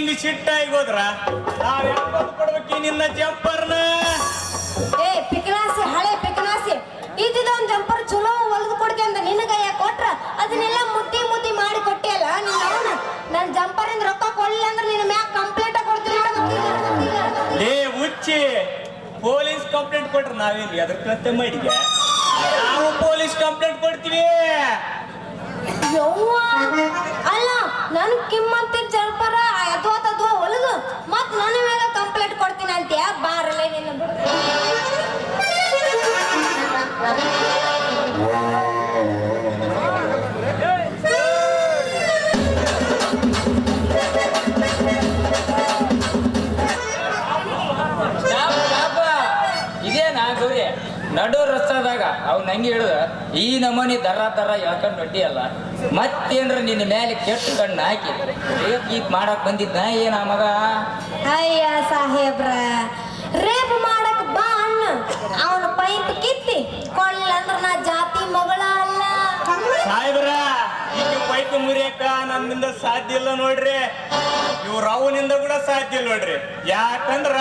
ಹಿಂಗ್ ಸಿಟ್ಟಾಗಿ ಹೋದ್ರ ನಾವ್ ಯಾಕೆ ಕೊಡ್ಬೇಕು ನಿನ್ನ ಜಂಪರ್ನ? ಏ ಪಿಕನಾಸಿ, ಹಳೆ ಪಿಕನಾಸಿ, ಇದೊಂದು ಜಂಪರ್ ಚಲೋ ಹೊಲ್ದು ಕೊಡ್ಕೆ ಅಂತ ನಿನಗ ಯಾಕೆ ಕೊಟ್ರ ಅದನ್ನೆಲ್ಲ ಮುದ್ದಿ ಮುದ್ದಿ ಮಾಡಿ ಕೊಟ್ಟಿಯಲ್ಲ ನಿನ್ನ ಅವನ. ನನ್ ಜಂಪರ್ ಇಂದ ರೊಕ್ಕ ಕೊಡ್ಲಿಲ್ಲ ಅಂದ್ರೆ ನಿನ್ನ ಮ್ಯಾಗ ಕಂಪ್ಲೇಂಟ್ ಕೊಡ್ತೀನಿ. ಏ ಹುಚ್ಚಿ, ಪೊಲೀಸ್ ಕಂಪ್ಲೇಂಟ್ ಕೊಟ್ರ ನಾವೇನು ಅದ್ರ ಕತೆ ಮಾಡಿಗೆ? ನಾವು ಪೊಲೀಸ್ ಕಂಪ್ಲೇಂಟ್ ಕೊಡ್ತೀವಿ. ಯವ್ವ ಅಲ್ಲ, ನನ್ ಕಿಮ್ಮತ್ತಿನ ಜಂಪರ ಅದ್ವಾ ಹೊಲದು ಮತ್ ನನ್ನ ಮೇಲೆ ಕಂಪ್ಲೇಂಟ್ ಕೊಡ್ತೀನಿ ಅಂತೀಯ? ಬಾರಲ್ಲ ನಿನ್ನ ಬಿಡು. ಇದೇನಾ ಗೌರಿ ನಡು ರಸ್ತಾದಾಗ ಅವ್ ನಂಗೆ ಹೇಳುದ ಈ ನಮೂನಿ ದರ ದರ ಹೇಳ್ಕೊಂಡು ನಡ್ಡಿಯಲ್ಲ, ಮತ್ತೇನ್ರ ನಿನ್ನ ಮೇಲೆ ಕೆಟ್ಟ ಕಣ್ಣು ಹಾಕಿ ರೇಪ್ ಮಾಡಕ್ ಬಂದಿದ್ದ ಏನ ಮಗ? ಅಯ್ಯ ಸಾಹೇಬ್ರ, ರೇಪ್ ಮಾಡಕ್ ಬಾ ಅಣ್ಣ, ಅವನ ಪೈಪ್ ಕಿತ್ತಿ ಕೊಳ್ಳಂದ್ರ ನಾ ಜಾತಿ ಮಗಳ ಅಲ್ಲ. ಸಾಹೇಬ್ರ, ಈಗ ಪೈಪ್ ಮುರಿಯಕ ನನ್ನಿಂದ ಸಾಧ್ಯ ಇಲ್ಲ ನೋಡ್ರಿ. ಇವ್ರ ಅವನಿಂದ ಕೂಡ ಸಾಧ್ಯ ಇಲ್ಲ ನೋಡ್ರಿ. ಯಾಕಂದ್ರ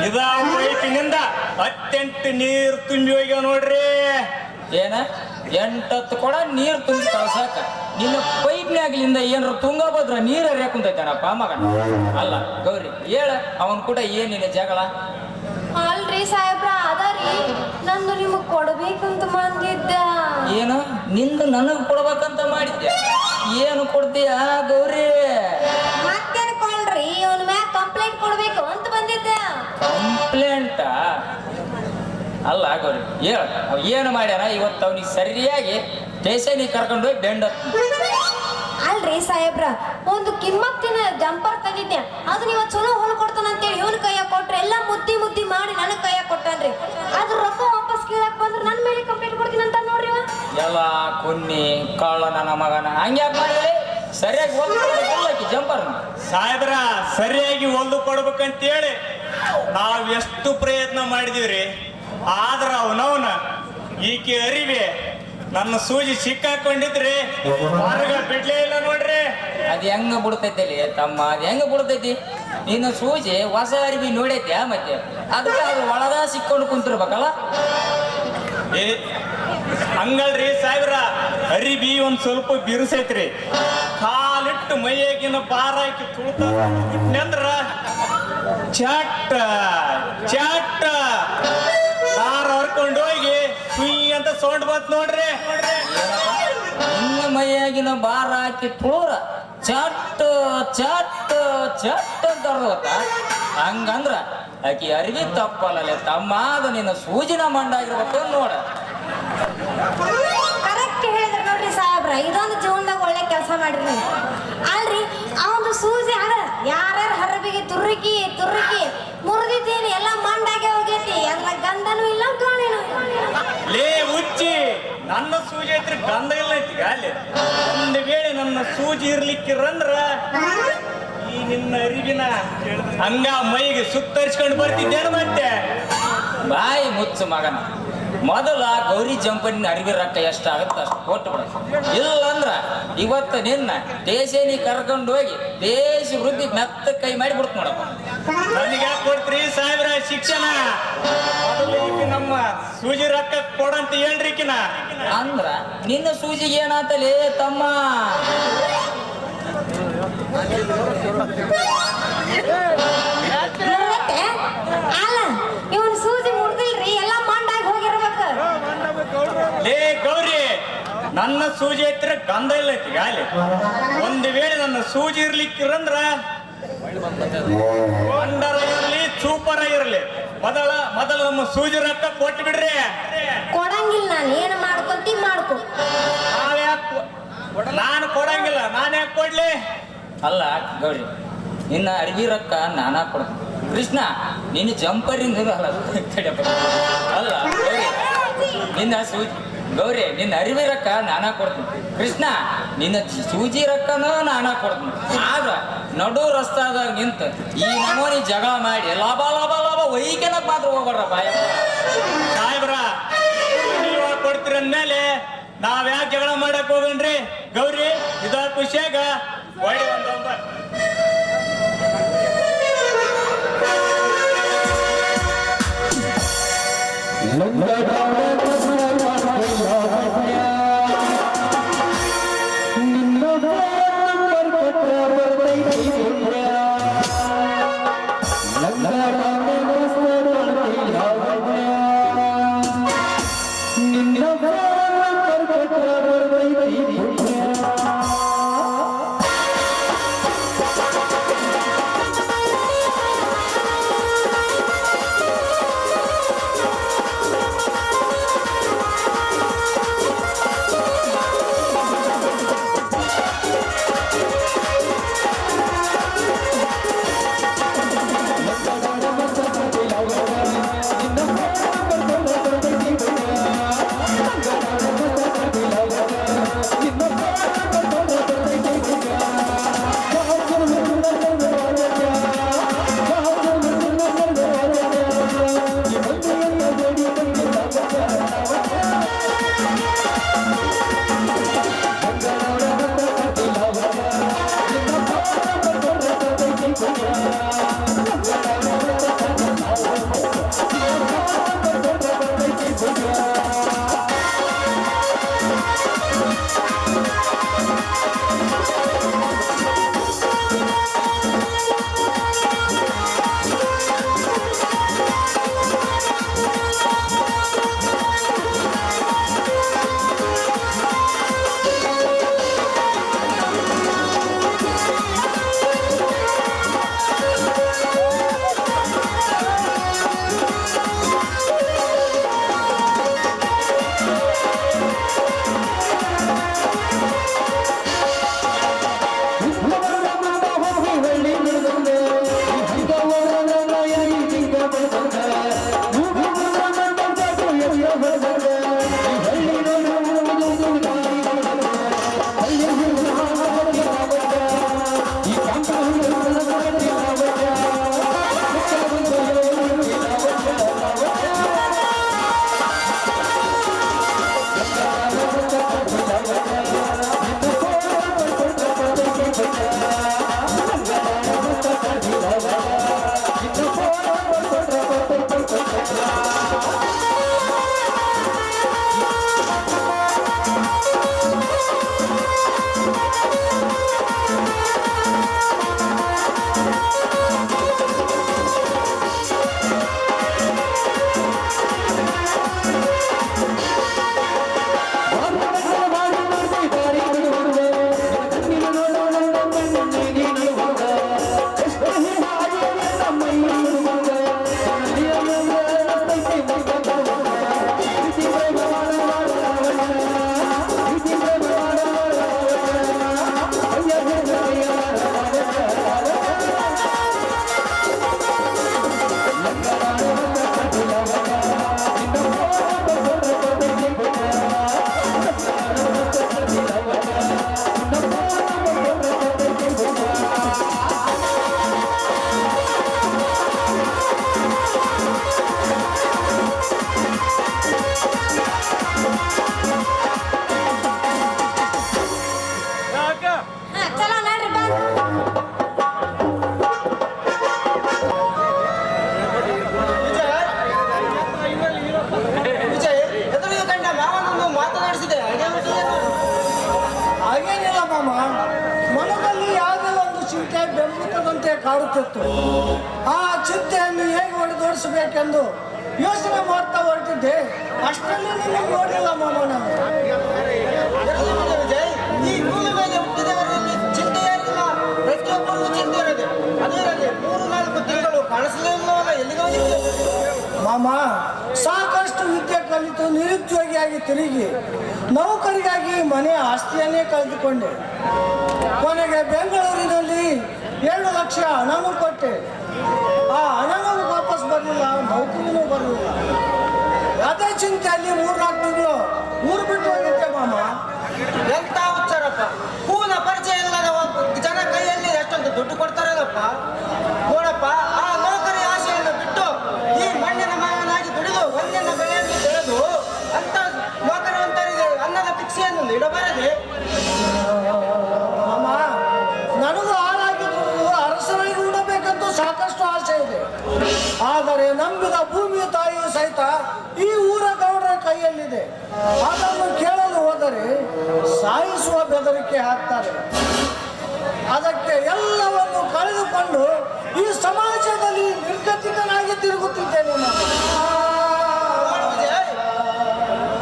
ಇದ ಪೈಪಿನಿಂದ 18 ನೀರ್ ತುಂಬಿ ಹೋಗ್ಯಾವ ನೋಡ್ರಿ. ಏನ 8 ಕೊಡ ನೀರ್ ತುಂಬಿ ಕಳ್ಸಾಕ ನಿನ್ನ ಪೈಪ್ನಾಗ್ಲಿಂದ ಏನಾರ ತುಂಗಭದ್ರ ನೀರ ಕುಂತೈತೇನಪ್ಪ ಮಗನ? ಅಲ್ಲ ಗೌರಿ ಹೇಳ, ಅವನ್ ಕೂಡ ಏನಿಲ್ಲ ಜಗಳ? ಅಲ್ರಿ ಸಾಹೇಬ್ರ, ಅದರಿ ನಂದು ನಿಮಗ್ ಕೊಡ್ಬೇಕಂತ ಬಂದಿದ್ದ. ಏನು ನಿಂದು ನನಗ್ ಕೊಡ್ಬೇಕಂತ ಮಾಡಿದ್ದೆ? ಏನು ಕೊಡ್ತೀಯ ಗೌರಿ? ಮತ್ತೇನ್ ಕೊಳ್ರಿ, ಇವನ್ ಮ್ಯಾಗ ಕಂಪ್ಲೇಂಟ್ ಕೊಡ್ಬೇಕು ಅಂತ ಬಂದಿದ್ದ. ಕಂಪ್ಲೇಂಟ? ಅಲ್ಲ ಗೌರಿ ಹೇಳ, ಅವ್ ಏನು ಮಾಡ್ಯಾನ ಇವತ್ತು? ಅವನಿಗೆ ಸರಿಯಾಗಿ ಸ್ಟೇಷನಿಗೆ ಕರ್ಕೊಂಡು ಹೋಗಿ ಬೆಂಡ. ಅಲ್ರಿ ಸಾಹೇಬ್ರ, ಒಂದು ಕಿಮ್ಮತ್ತಿನ ಜಂಪರ್ ತಂದಿದ್ದೆ, ಅದು ನೀವು ಚಲೋ ಹೊಲ್ ಕೊಡ್ತಾನಂತೇಳಿ ಇವನ್ ಕೈಯಾಗ ಕೊಟ್ರೆ ಎಲ್ಲ ಮುದ್ದಿ ಮುದ್ದಿ ಮಾಡಿ ನನಗ್ ಕೈಯಾಗ ಕೊಟ್ಟಾನ್ರಿ. ಅದ್ರ ರೊಕ್ಕ ವಾಪಸ್ ಕೇಳಕ್ ಬಂದ್ರೆ ನನ್ನ ಮೇಲೆ ಕಂಪ್ಲೇಂಟ್ ಕೊಡ್ತೀನಿ ಅಂತ ನೋಡ್ರಿ. ಎಲ್ಲ ಕುನ್ನಿ ಕಳ್ಳ ನನ್ನ ಮಗನ ಹಂಗ್ಯಾಕ್ ಮಾಡಿ ಸರಿಯಾಗಿ ಹೊಲ್ಕಿ ಜಂಪರ್? ಸಾಹೇಬ್ರ, ಸರಿಯಾಗಿ ಹೊಲ್ದು ಕೊಡ್ಬೇಕಂತೇಳಿ ನಾವ್ ಎಷ್ಟು ಪ್ರಯತ್ನ ಮಾಡಿದೀವ್ರಿ. ಆದ್ರ ಅವನವನ ಈಕೆ ಅರಿವೆ ನನ್ನ ಸೂಜಿ ಸಿಕ್ಕಾಕೊಂಡಿದ್ರಿ ಹೊರಗ ಬಿಡ್ಲೇ ಇಲ್ಲ ನೋಡ್ರಿ. ಅದ್ ಹೆಂಗ ಬಿಡ್ತೈತಿ ತಮ್ಮ? ಅದ್ ಹೆಂಗ ಬಿಡ್ತೈತಿ? ನೀನು ಸೂಜಿ ಹೊಸ ಅರಿವಿ ನೋಡೈತ್ಯಾ? ಮತ್ತೆ ಅದಕ್ಕೆ ಅದು ಒಳಗ ಸಿಕ್ಕೊಂಡು ಕುಂತಿರ್ಬೇಕಲ್ಲ? ಏ ಹಂಗಲ್ರಿ ಸಾಹೇಬ್ರ, ಅರಿಬಿ ಒಂದ್ ಸ್ವಲ್ಪ ಬಿರುಸೈತ್ರಿ. ಕಾಲಿಟ್ಟು ಮೈಯಾಗಿನ ಬಾರ ಹಾಕಿ ತುಳ್ತಂದ್ರ ಚಟ್ಟ ಚಟ್ಟ ಕಾರ್ ಹರ್ಕೊಂಡು ಹೋಗಿ ಸುಯ್ ಅಂತ ಸೌಂಡ್ ಬಂತ್ ನೋಡ್ರಿ. ನಿನ್ನ ಮೈಯಾಗಿನ ಬಾರ ಹಾಕಿ ತುಳೂರ ಚಟ್ ಚಟ್ ಚಟ್ ಅಂತ ಅರ್ಥ. ಹಂಗಂದ್ರ ಆಕಿ ಅರಿವಿ ತಪ್ಪಲ್ಲ ತಮ್ಮ, ಅದು ನಿನ್ನ ಸೂಜಿನ ಮಂಡಾಗಿರ್ಬೇಕು ನೋಡ. ಕರೆಕ್ಟ್ ಹೇಳಿದ್ರಿ ನೋಡ್ರಿ ಸಾಹೇಬ್ರ, ಇದೊಂದು ಜೀವನದಾಗ ಒಳ್ಳೆ ಕೆಲಸ ಮಾಡ್ರಿ ನೀವು. ಅಲ್ರಿ ಅವನು ಸೂಜಿ ಅದ ಯಾರ್ಯಾರ ಹರಬಿಗೆ ತುರುಕಿ ತುರುಕಿ ಮುರಿದಿದ್ದೀನಿ, ಎಲ್ಲ ಮಂಡಾಗೆ ಹೋಗೈತಿ. ಅದ್ರ ಗಂಧನೂ ಇಲ್ಲ ಗಾಳಿನೂ ಇಲ್ಲ. ಲೇ ಹುಚ್ಚಿ, ನನ್ನ ಸೂಜಿ ಐತ್ರಿ, ಗಂಧ ಇಲ್ಲ ಐತಿ ಅಲ್ಲಿ. ಒಂದು ವೇಳೆ ನನ್ನ ಸೂಜಿ ಇರ್ಲಿಕ್ಕಿರಂದ್ರ ಈ ನಿನ್ನ ಅರಿವಿನ ಹಂಗ ಮೈಗೆ ಸುತ್ತರಿಸ್ಕೊಂಡು ಬರ್ತಿದ್ದೇನು ಮತ್ತೆ? ಬಾಯಿ ಮುಚ್ಚು ಮಗನ. ಮೊದಲ ಗೌರಿ ಜಂಪನಿನ ಅರಿವಿ ರೊಕ್ಕ ಎಷ್ಟಾಗುತ್ತೆ ಅಷ್ಟು ಕೊಟ್ಟು ಬಿಡ. ಇಲ್ಲಂದ್ರ ಇವತ್ತು ನಿನ್ನ ದೇಶನಿ ಕರ್ಕೊಂಡು ಹೋಗಿ ದೇಶ ವೃದ್ಧಿ ಮೆತ್ತ ಕೈ ಮಾಡಿ ಬಿಡ್ತು ನೋಡಪ್ಪ. ನನಗೆ ಯಾಕೆ ಕೊಡ್ತೀರಿ ಸಾಹೇಬ್ರ ಶಿಕ್ಷಣ? ನಮ್ಮ ಸೂಜಿ ರೊಕ್ಕ ಕೊಡಂತ ಹೇಳ್ರಿಕಿನ. ಅಂದ್ರ ನಿನ್ನ ಸೂಜಿಗೆ ಏನಾತಲೇ ತಮ್ಮ? ಅಲ್ಲ ಇವನ್ ಸೂಜಿ ಮುಡ್ದಿಲ್ರಿ, ಎಲ್ಲ ಮಂಡಾಗಿ ಹೋಗಿರ್ಬೇಕು. ಲೇ ಗೌರಿ, ನನ್ನ ಸೂಜಿ ಐತ್ರ ಗಂಧ ಇಲ್ಲ ಐತಿ ಅಲ್ಲಿ. ಒಂದು ವೇಳೆ ನನ್ನ ಸೂಜಿ ಇರ್ಲಿಕ್ಕಿರಂದ್ರ ಒಂದರ ಇರ್ಲಿ ಸೂಪರ್ ಇರ್ಲಿ, ಮೊದಲ ನಮ್ಮ ಸೂಜಿ ರೊಕ್ಕ ಕೊಟ್ಟು ಬಿಡ್ರಿ. ಕೊಡಂಗಿಲ್ಲ, ನಾನು ಏನು ಮಾಡ್ಕೊಂತಿ ಮಾಡ್ಕೊ. ನಾನು ಕೊಡಂಗಿಲ್ಲ, ನಾನು ಯಾಕೆ ಕೊಡ್ಲಿ? ಅಲ್ಲ ಗೌರಿ, ನಿನ್ನ ಅರಿವಿ ರೊಕ್ಕ ನಾನಾ ಕೊಡ್ತೀನಿ. ಕೃಷ್ಣ ನಿನ್ನ ಜಂಪರಿಂದ ಅಲ್ಲ ಅಲ್ಲ ಗೌರಿ, ನಿನ್ನ ಸೂಜಿ ಗೌರಿ ನಿನ್ನ ಅರಿವಿ ರೊಕ್ಕ ನಾನಾ ಕೊಡ್ತೀನಿ. ಕೃಷ್ಣ ನಿನ್ನ ಸೂಜಿ ರೊಕ್ಕನೂ ನಾನಾ ಕೊಡ್ತೀನಿ. ಆಗ ನಡು ರಸ್ತಾದಾಗ ನಿಂತು ಈ ನಮೂನಿ ಜಗಳ ಮಾಡಿ ಲಾಭ ಲಾಭ ಲಾಭ ವೈಕನಕ್ ಮಾತ್ರ ಹೋಗ್ಬಾರ ಬಾಯ. ಸಾಹೇಬ್ರ, ನೀವು ಕೊಡ್ತೀರಂದ್ಮೇಲೆ ನಾವ್ ಯಾಕೆ ಜಗಳ ಮಾಡಕ್ ಹೋಗಣ್ರಿ? ಗೌರಿ ಇದ ಖುಷಿಯಾಗ ಒಳ್ಳೆ ಕಾಡುತ್ತಿತ್ತು. ಆ ಚಿಂತೆಯನ್ನು ಹೇಗೆ ಹೊಡೆದೋಡಿಸಬೇಕೆಂದು ಯೋಚನೆ ಮಾಡ್ತಾ ಹೊರಟಿದ್ದೆ. ಅಷ್ಟರಲ್ಲಿ ನಿಮಗೆ ನೋಡಿಲ್ಲ ಮಾಮ ನಾನು. ಈ ಭೂಮಿ ಮೇಲೆ ಹುಟ್ಟಿದವರಲ್ಲಿ ಚಿಂತೆ ಏನಿಲ್ಲ, ಪ್ರತಿಯೊಬ್ಬರಿಗೂ ಚಿಂತೆ ಇರೋದೆ. ಅದೇ 3-4 ತಿಂಗಳು ಕಾಣಿಸಲೇ ಇಲ್ಲವಲ್ಲ, ಎಲ್ಲಿಗೋಗಿತ್ತು ಮಾಮ? ಸಾಕಷ್ಟು ವಿದ್ಯೆ ಕಲಿತು ನಿರುದ್ಯೋಗಿಯಾಗಿ ತಿರುಗಿ ನೌಕರಿಗಾಗಿ ಮನೆ ಆಸ್ತಿಯನ್ನೇ ಕಳೆದುಕೊಂಡೆ. ಕೊನೆಗೆ ಬೆಂಗಳೂರಿನಲ್ಲಿ 7 ಲಕ್ಷ ಹಣನೂ ಕೊಟ್ಟೆ. ಆ ಹಣನೂ ವಾಪಸ್ ಬರಲಿಲ್ಲ, ನೌಕರಿನೂ ಬರಲಿಲ್ಲ. ಅದೇ ಚಿಂತೆಯಲ್ಲಿ 3-4 ತಿಂಗಳು ಊರು ಬಿಟ್ಟು ಹೋಗಿದ್ದೆ ಮಾಮ. ಎಂತ ಉಚ್ಚಾರಪ್ಪ, ಕೂನ ಪರಿಚಯ ಇಲ್ಲದ ಜನ ಕೈಯಲ್ಲಿ ಎಷ್ಟೊಂದು ದುಡ್ಡು ಕೊಡ್ತಾರಲ್ಲಪ್ಪ. ನೋಡಪ್ಪ, ಆ ನೌಕರಿ ಆಶೆಯನ್ನು ಬಿಟ್ಟು ಈ ಮಣ್ಣಿನ ಮಾವನಾಗಿ ದುಡಿದು ಒಂದಿನ ಬೆಳೆಯನ್ನು ಬೆಳೆದು ಅಂತ ನೌಕರವಂತರಿಗೆ ಅನ್ನದ ಭಿಕ್ಷೆಯನ್ನು ನೀಡಬಾರದೆ. ಮಾಮ, ನನಗೂ ಹಾಳಾಗಿ ದುಡಿದು ಅರಸನಾಗಿ ಉಡಬೇಕಂತೂ ಸಾಕಷ್ಟು ಆಸೆ ಇದೆ. ಆದರೆ ನಂಬಿದ ಭೂಮಿ ತಾಯಿ ಸಹಿತ ಈ ಊರ ಗೌಡರ ಕೈಯಲ್ಲಿದೆ. ಅದನ್ನು ಕೇಳಲು ಹೋದರೆ ಸಾಯಿಸುವ ಬೆದರಿಕೆ ಹಾಕ್ತಾರೆ. ಅದಕ್ಕೆ ಎಲ್ಲವನ್ನು ಕಳೆದುಕೊಂಡು ಈ ಸಮಾಜದಲ್ಲಿ ನಿರ್ಗತಿಕನಾಗಿ ತಿರುಗುತ್ತಿದ್ದೇನೆ ನಾನು. ನೋಡು ವಿಜಯ್,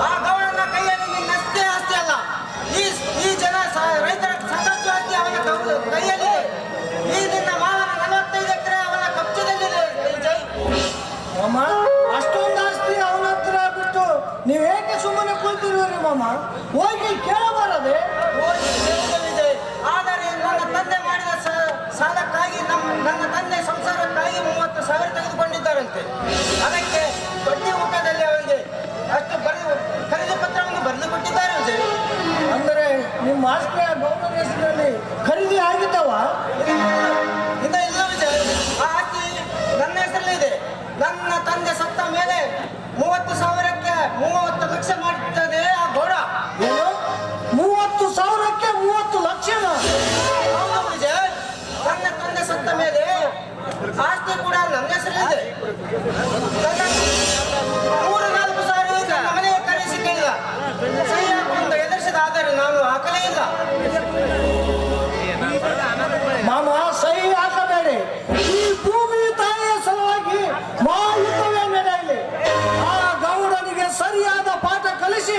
ಆ ಗೌಡನ ಕೈಯಲ್ಲಿ ನಿನ್ನಷ್ಟೇ ಆಸ್ತಿ ಅಲ್ಲ, ಈ ಜನ ರೈತರ ಸಾಕಷ್ಟು ಆಸ್ತಿ ಅವನ ಕೈಯಲ್ಲಿದೆ. ಈ ನಿನ್ನ ಮಾವನ 45 ಎಕರೆ ಅವನ ಕಬ್ಜದಲ್ಲಿದೆ ವಿಜಯ್. ಮಾಮ, ಅಷ್ಟೊಂದು ಆಸ್ತಿ ಅವನ ಹತ್ರ ಬಿಟ್ಟು ನೀವೇಕೆ ಸುಮ್ಮನೆ ಕುಳಿತಿರುವಿರಿ ಮಾಮ? ಹೋಗಿ ಕೇಳಬಾರದೆ? ಹೋಗಿ ಕೇಳಿದೆ ವಿಜಯ್. ಆದರೆ ನನ್ನ ತಂದೆ ಮಾಡಿದ ಸಾಲಕ್ಕಾಗಿ ನನ್ನ ತಂದೆ ಸಂಸಾರಕ್ಕಾಗಿ 30,000 ತೆಗೆದುಕೊಂಡಿದ್ದಾರಂತೆ. ಅದಕ್ಕೆ ಬಡ್ಡಿ ಊಟದಲ್ಲಿ ಅವರಿಗೆ ಅಷ್ಟು ಖರೀದಿ ಪತ್ರವನ್ನು ಬರೆದು ಕೊಟ್ಟಿದ್ದಾರೆ ವಿಜಯ್. ಅಂದರೆ ನಿಮ್ಮ ಆಸ್ತಿಯ ಗೌಡನ ಹೆಸರಿನಲ್ಲಿ ಖರೀದಿ ಆಗಿದ್ದವ? ಇನ್ನ ಇಲ್ಲ ವಿಜಯ್, ಆ ಆಸ್ತಿ ನನ್ನ ಹೆಸರಲ್ಲಿದೆ. ನನ್ನ ತಂದೆ ಸತ್ತ ಮೇಲೆ 30,000ಕ್ಕೆ 30 ಲಕ್ಷ ಮಾಡುತ್ತದೆ ಆ ಗೌಡ. ಏನು 30,000ಕ್ಕೆ 30 ಲಕ್ಷನ? ಹೌದು ವಿಜಯ್, ನನ್ನ ತಂದೆ ಸತ್ತ ಮೇಲೆ ಆಸ್ತಿ ಕೂಡ ನನ್ನ ಹೆಸರಲ್ಲಿದೆ. 3-4 ಸಾರಿ ನನ್ನ ಮನೆಗೆ ಕರೆಸಿ ಕೇಳಿದ, ಸಹಿ ಹಾಕೊಂಡು ಎದುರಿಸಿದ, ಆದರೆ ನಾನು ಹಾಕಲೇ ಇಲ್ಲ. ಮಾಮ, ಸಹಿ ಹಾಕಬೇಡಿ. ಈ ಭೂಮಿ ತಾಯಿಯ ಸಲುವಾಗಿ ಮಹಾಯುದ್ಧವೇ ನಡೆಯಲಿ. ಆ ಗೌಡನಿಗೆ ಸರಿಯಾದ ಪಾಠ ಕಲಿಸಿ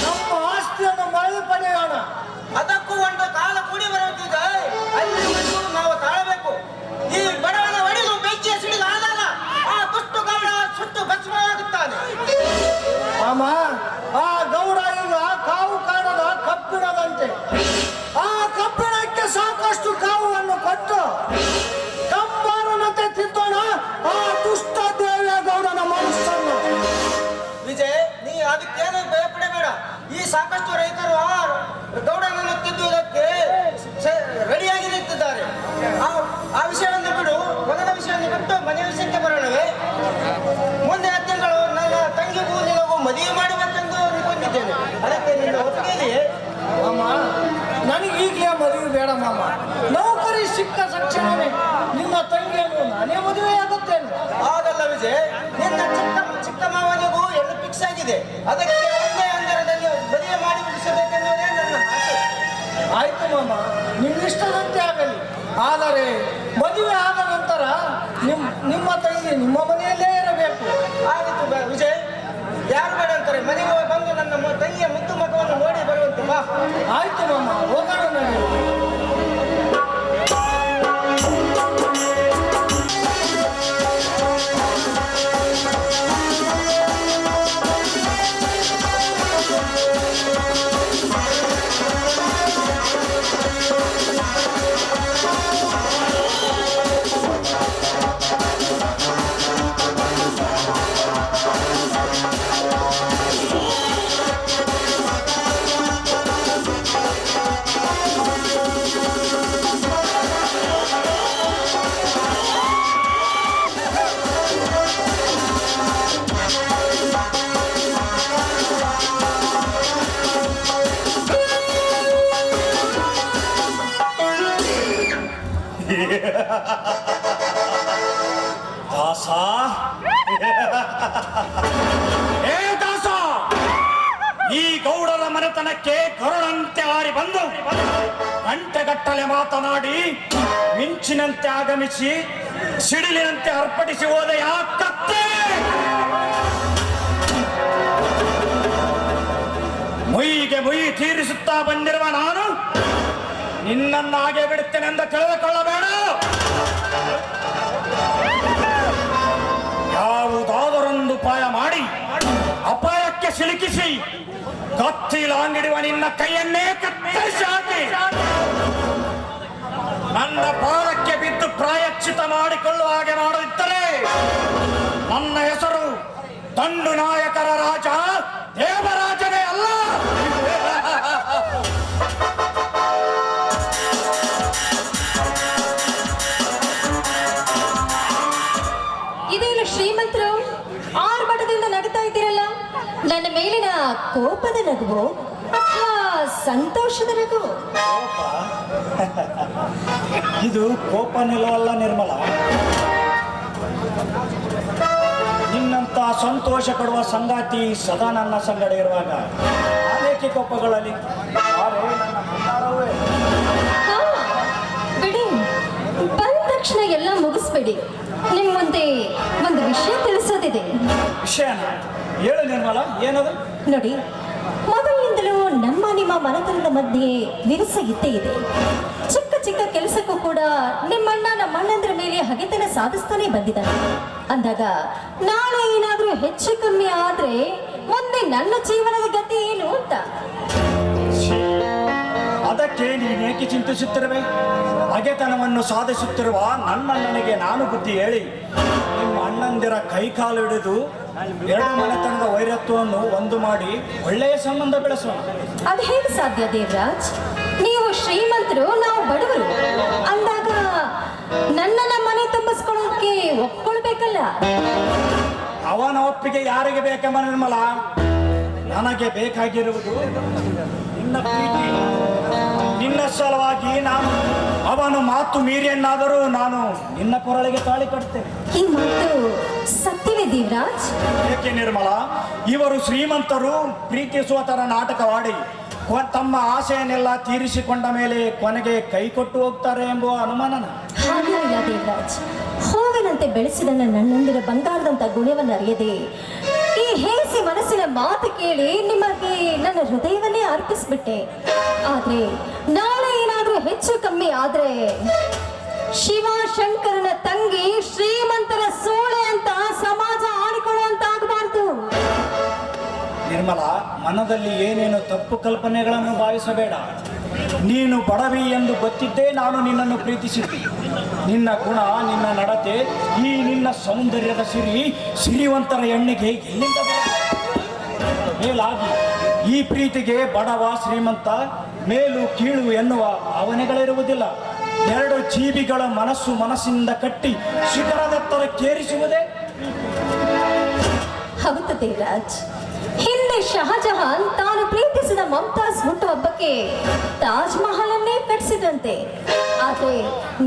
ನಮ್ಮ ಆಸ್ತಿಯನ್ನು ಮರಳಿ ಪಡೆಯೋಣ. ಅದಕ್ಕೂ ಒಂದು ಕಾಲ ಕೂಡಿ ಬರುತ್ತಿದೆ. ಅಲ್ಲಿವರೆಗೂ ನಾವು ತಾಳಬೇಕು. ಈ ಬಡವನ ಒಡೆದು ಬೆಂಕಿಯ ಸಿಡಿದಾದಾಗ ಆ ದುಷ್ಟು ಗೌಡ ಸುಟ್ಟು ಭಸ್ಮವಾಗುತ್ತಾನೆ. ಮಾಮ, ಆ ಗೌಡ ಈಗ ಕಾವು ಕಾಣದ ಕಬ್ಬಿಣದಂತೆ. ಆ ಕಬ್ಬಿಣಕ್ಕೆ ಸಾಕಷ್ಟು ಕಾವನ್ನು ಕೊಟ್ಟು ಕಂಬಾರನಂತೆ ತಿದ್ದೋಣ ಆ ದುಷ್ಟ ದೇವಿಯ ಗೌಡನ ಮನಸ್ಸನ್ನು. ವಿಜಯ್, ನೀ ಅದಕ್ಕೇನು ಭಯಪಡಬೇಡ. ಈ ಸಾಕಷ್ಟು ರೈತರು ಆ ಗೌಡನನ್ನು ತಿದ್ದುವುದಕ್ಕೆ ರೆಡಿಯಾಗಿ ನಿಂತಿದ್ದಾರೆ. ಆ ವಿಷಯವನ್ನು ಬಿಡು, ಮೊದಲ ವಿಷಯವನ್ನು ಬಿಟ್ಟು ಮನೆ ವಿಷಯಕ್ಕೆ ಬರೋಣವೇ? ಮುಂದಿನ ತಿಂಗಳು ನನ್ನ ತಂಗಿಗೂ ನಿನಗೂ ಮದುವೆ ಮಾಡಬೇಕೆಂದು ಅನ್ಕೊಂಡಿದ್ದೇನೆ. ಅದಕ್ಕೆ ನಿನ್ನ ಒಪ್ಪಿಗೆ ಇದೆಯೇ? ಮಾಮ, ನನಗೀಗಲೇ ಮದುವೆ ಬೇಡ ಮಾಮ. ನೌಕರಿ ಸಿಕ್ಕ ತಕ್ಷಣವೇ ನಿನ್ನ ತಂಗಿಯನ್ನು ನಾನೇ ಮದುವೆಯಾಗುತ್ತೇನೆ. ಹಾಗಲ್ಲ ವಿಜಯ್, ನಿನ್ನ ಚಿಕ್ಕ ಮಾವನಿಗೂ ಹೆಣ್ಣು ಫಿಕ್ಸ್ ಆಗಿದೆ. ಅದಕ್ಕೆ ಒಂದೇ ಅಂತರದಲ್ಲಿ ಮದುವೆ ಮಾಡಿ ಮುಗಿಸಬೇಕೆನ್ನುವುದೇ ನನ್ನ ಆಸೆ. ಆಯ್ತು ಮಾಮ, ನಿಮ್ಮಿಷ್ಟದಂತೆ ಆಗಲಿ. ಆದರೆ ಮದುವೆ ಆದ ನಂತರ ನಿಮ್ಮ ತಂಗಿ ನಿಮ್ಮ ಮನೆಯಲ್ಲೇ ಇರಬೇಕು. ಆಗಿತ್ತು ವಿಜಯ್, ಯಾರು ಬೇಡ ಅಂತಾರೆ? ಮನೆಗೆ ಬಂದು ನನ್ನ ತಂಗಿಯ ಮುದ್ದು ಮಗವನ್ನು ನೋಡಿ ಬರುವಂತೆ ಬಾ. ಆಯ್ತು ಮಾಮ, ಹೋಗೋಣ ನನಗೆ. ದಾಸ, ಏ ದಾಸ, ಈ ಗೌಡರ ಮನೆತನಕ್ಕೆ ಕರುಣಂತೆ ಹಾರಿ ಬಂದು ಗಂಟೆಗಟ್ಟಲೆ ಮಾತನಾಡಿ ಮಿಂಚಿನಂತೆ ಆಗಮಿಸಿ ಸಿಡಿಲಿನಂತೆ ಅರ್ಪಡಿಸಿ ಹೋದ ಯಾಕತ್ತೆ? ಮುಯಿಗೆ ಮುಯಿ ತೀರಿಸುತ್ತಾ ಬಂದಿರುವ ನಾನು ನಿನ್ನನ್ನು ಹಾಗೆ ಬಿಡುತ್ತೇನೆಂದು ತಿಳಿದುಕೊಳ್ಳಬೇಡ. ಯಾವುದಾದರೊಂದು ಉಪಾಯ ಮಾಡಿ ಅಪಾಯಕ್ಕೆ ಸಿಲುಕಿಸಿ ಕತ್ತಿಲಾಂಗಿಡುವ ನಿನ್ನ ಕೈಯನ್ನೇ ಕತ್ತರಿಸಿ ಹಾಕಿ ನನ್ನ ಪಾದಕ್ಕೆ ಬಿದ್ದು ಪ್ರಾಯಶ್ಚಿತ ಮಾಡಿಕೊಳ್ಳುವ ಹಾಗೆ ಮಾಡುತ್ತಿದ್ದರೆ ನನ್ನ ಹೆಸರು ದಂಡು ನಾಯಕರ ರಾಜ ದೇವರಾಜನೇ ಅಲ್ಲ. ಇದೇನು ಶ್ರೀಮಂತರು ಆರ್ಭಟದಿಂದ ನಗುತ್ತಾ ಇದ್ದೀರಲ್ಲ? ನನ್ನ ಮೇಲಿನ ಕೋಪದ ನಗುವು ಅಥವಾ ಸಂತೋಷದ ನಗು? ಇದು ಕೋಪ ನಿಲ್ಲವಲ್ಲ ನಿರ್ಮಲ. ನಿನ್ನಂಥ ಸಂತೋಷ ಕೊಡುವ ಸಂಗಾತಿ ಸದಾ ನನ್ನ ಸಂಗಡ ಇರುವಾಗ ಅನೇಕ ಕೊಪ್ಪಗಳಲ್ಲಿ ಬಾರೆ ನನ್ನ ಬಂಗಾರವೇ. ಹಾ, ಬಿಡಿ, ಬಂದ ತಕ್ಷಣ ಎಲ್ಲ ಮುಗಿಸ್ಬೇಡಿ. ನಿಮ್ ಮುಂದೆ ಒಂದು ವಿಷಯ ತಿಳಿಸೋದಿದೆ. ವಿಷಯನ ಹೇಳು ನಿರ್ಮಲ, ಏನದು? ನೋಡಿ, ಮೊದಲಿನಿಂದಲೂ ನಮ್ಮ ನಿಮ್ಮ ಮನೆತನದ ಮಧ್ಯೆ ವಿರಸ ಇದ್ದೇ ಇದೆ. ಚಿಕ್ಕ ಚಿಕ್ಕ ಕೆಲಸಕ್ಕೂ ಕೂಡ ನಿಮ್ಮಣ್ಣ ನಮ್ಮಣ್ಣಂದ್ರ ಮೇಲೆ ಹಗೆತನ ಸಾಧಿಸ್ತಾನೆ ಬಂದಿದ್ದಾನೆ. ಅಂದಾಗ ನಾಳೆ ಏನಾದ್ರೂ ಹೆಚ್ಚು ಕಮ್ಮಿ ಆದ್ರೆ ಮುಂದೆ ನನ್ನ ಜೀವನದ ಗತಿ ಏನು ಅಂತ. ಅದಕ್ಕೆ ನೀನೇಕೆ ಚಿಂತಿಸುತ್ತಿರುವೆ? ಹಗೆತನವನ್ನು ಸಾಧಿಸುತ್ತಿರುವ ನನ್ನಣ್ಣನಿಗೆ ನಾನು ಬುದ್ಧಿ ಹೇಳಿ ನಿಮ್ಮ ಅಣ್ಣಂದಿರ ಕೈಕಾಲು ಹಿಡಿದು ಎರಡು ಮನೆತನದ ವೈರತ್ವವನ್ನು ಒಂದು ಮಾಡಿ ಒಳ್ಳೆಯ ಸಂಬಂಧ ಬೆಳೆಸೋಣ. ಅದು ಹೇಗೆ ಸಾಧ್ಯ ದೇವರಾಜ್? ನೀವು ಶ್ರೀಮಂತರು, ನಾವು ಬಡವರು ಅಂದಾಗ ನನ್ನನ್ನ ಮನೆ ತುಂಬಿಸ್ಕೊಳ್ಳೋಕೆ ಒಪ್ಕೊಳ್ಬೇಕಲ್ಲ. ಅವನ ಒಪ್ಪಿಗೆ ಯಾರಿಗೆ ಬೇಕೆಂಬ ನಿರ್ಮಲ, ನನಗೆ ಬೇಕಾಗಿರುವುದು ನಿನ್ನ ಪ್ರೀತಿ. ನಿನ್ನ ಸಲುವಾಗಿ ನಾನು ಅವನು ಮಾತು ಮೀರಿಯನ್ನಾದರೂ ನಾನು ನಿನ್ನ ಕೊರಳಿಗೆ ತಾಳಿ ಕಟ್ತೇನೆ. ಈ ಮಾತು ಸತ್ಯವೇ ದೇವರಾಜ್? ಏಕೆ ನಿರ್ಮಲ, ಇವರು ಶ್ರೀಮಂತರು ಪ್ರೀತಿಸುವ ತರ ನಾಟಕವಾಡಿ ತಮ್ಮ ಆಸೆಯನ್ನೆಲ್ಲ ತೀರಿಸಿಕೊಂಡ ಮೇಲೆ ಕೊನೆಗೆ ಕೈ ಕೊಟ್ಟು ಹೋಗ್ತಾರೆ ಎಂಬುವ ಅನುಮಾನನ? ಹಾಗೇನಿಲ್ಲ ದೇವರಾಜ್. ಹೂವಿನಂತೆ ಬೆಳೆಸಿದ ನನ್ನಂದಿರ ಬಂಗಾರದಂತ ಗುಣವನ್ನು ಅರಿಯದೆ ಈ ಹೇಸಿ ಮನಸ್ಸಿನ ಮಾತು ಕೇಳಿ ನಿಮಗೆ ನನ್ನ ಹೃದಯವನ್ನೇ ಅರ್ಪಿಸ್ಬಿಟ್ಟೆ. ಆದ್ರೆ ನಾಳೆ ಏನಾದ್ರೂ ಹೆಚ್ಚು ಕಮ್ಮಿ ಆದ್ರೆ ಶಿವಶಂಕರನ ತಂಗಿ ಶ್ರೀಮಂತರ ಸೋಳೆ ಅಂತ ಸಮಾಜ ಆಡಿಕೊಳ್ಳುವಂತಾಗಬಾರ್ದು. ನಿರ್ಮಲ, ಮನದಲ್ಲಿ ಏನೇನು ತಪ್ಪು ಕಲ್ಪನೆಗಳನ್ನು ಭಾವಿಸಬೇಡ. ನೀನು ಬಡವಿ ಎಂದು ಗೊತ್ತಿದ್ದೇ ನಾನು ನಿನ್ನನ್ನು ಪ್ರೀತಿಸಿದ್ದೆ. ನಿನ್ನ ಗುಣ, ನಿನ್ನ ನಡತೆ, ಈ ನಿನ್ನ ಸೌಂದರ್ಯದ ಸಿರಿವಂತರ ಹೆಣ್ಣಿಗೆ ಎಲ್ಲಿಂದ ಮೇಲಾಗಿ ಈ ಪ್ರೀತಿಗೆ ಬಡವ ಶ್ರೀಮಂತ ಮೇಲು ಕೀಳು ಎನ್ನುವ ಭಾವನೆಗಳಿರುವುದಿಲ್ಲ. ಎರಡು ಜೀವಿಗಳ ಮನಸ್ಸಿನಿಂದ ಕಟ್ಟಿ ಶಿಖರದತ್ತರಕ್ಕೇರಿಸುವುದೇ. ಹೌದು ದೇವರಾಜ್, ಹಿಂದೆ ಶಹಜಹಾನ್ ತಾನು ಪ್ರೀತಿಸಿದ ಮಮತಾಜ್ ಹುಟ್ಟುಹಬ್ಬಕ್ಕೆ ತಾಜ್ ಮಹಲ್ ಅನ್ನೇ ಕಟ್ಟಿಸಿದಂತೆ. ಆದ್ರೆ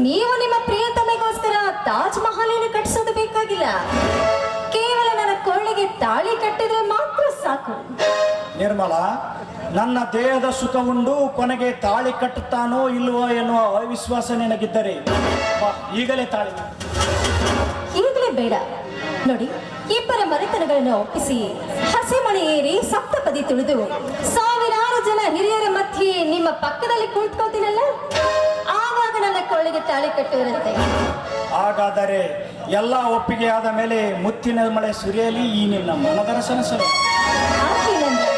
ನೀವು ನಿಮ್ಮ ಪ್ರಿಯತಮೆಗೋಸ್ಕರ ತಾಜ್ ಮಹಲ್ ಏನು ಕಟ್ಟಿಸೋದು ಬೇಕಾಗಿಲ್ಲ. ಕೇವಲ ನನ್ನ ಕೊಳ್ಳಿಗೆ ತಾಳಿ ಕಟ್ಟಿದ್ರೆ ಮಾತ್ರ ಸಾಕು. ನಿರ್ಮಲ, ನನ್ನ ದೇಹದ ಸುಖ ಉಂಡು ಕೊನೆಗೆ ತಾಳಿ ಕಟ್ಟುತ್ತಾನೋ ಇಲ್ಲವೋ ಎನ್ನುವ ಅವಿಶ್ವಾಸ ನಿನಗಿದ್ದರೆ ಬಾ, ಈಗಲೇ ತಾಳಿ. ಈಗಲೇ ಬೇಡ. ನೋಡಿ, ಇಬ್ಬರ ಮನೆತನಗಳನ್ನು ಒಪ್ಪಿಸಿ ಹಸಿಮಣೆ ಏರಿ ಸಪ್ತಪದಿ ತುಳಿದು ಸಾವಿರಾರು ಜನ ಹಿರಿಯರ ಮಧ್ಯೆ ನಿಮ್ಮ ಪಕ್ಕದಲ್ಲಿ ಕುಳಿತುಕೊಳ್ತೀನಲ್ಲ, ಆವಾಗ ನನ್ನ ಕೊಳ್ಳಿಗೆ ತಾಳಿ ಕಟ್ಟುವಿರಂತೆ. ಹಾಗಾದರೆ ಎಲ್ಲ ಒಪ್ಪಿಗೆ ಆದ ಮೇಲೆ ಮುತ್ತಿನ ಮಳೆ ಸುರಿಯಲಿ ಈ ನಿನ್ನ ಮನದರಸನ ಸಲ. ಆಗ್ಲಿ ನನ್ನ ರಾಜ.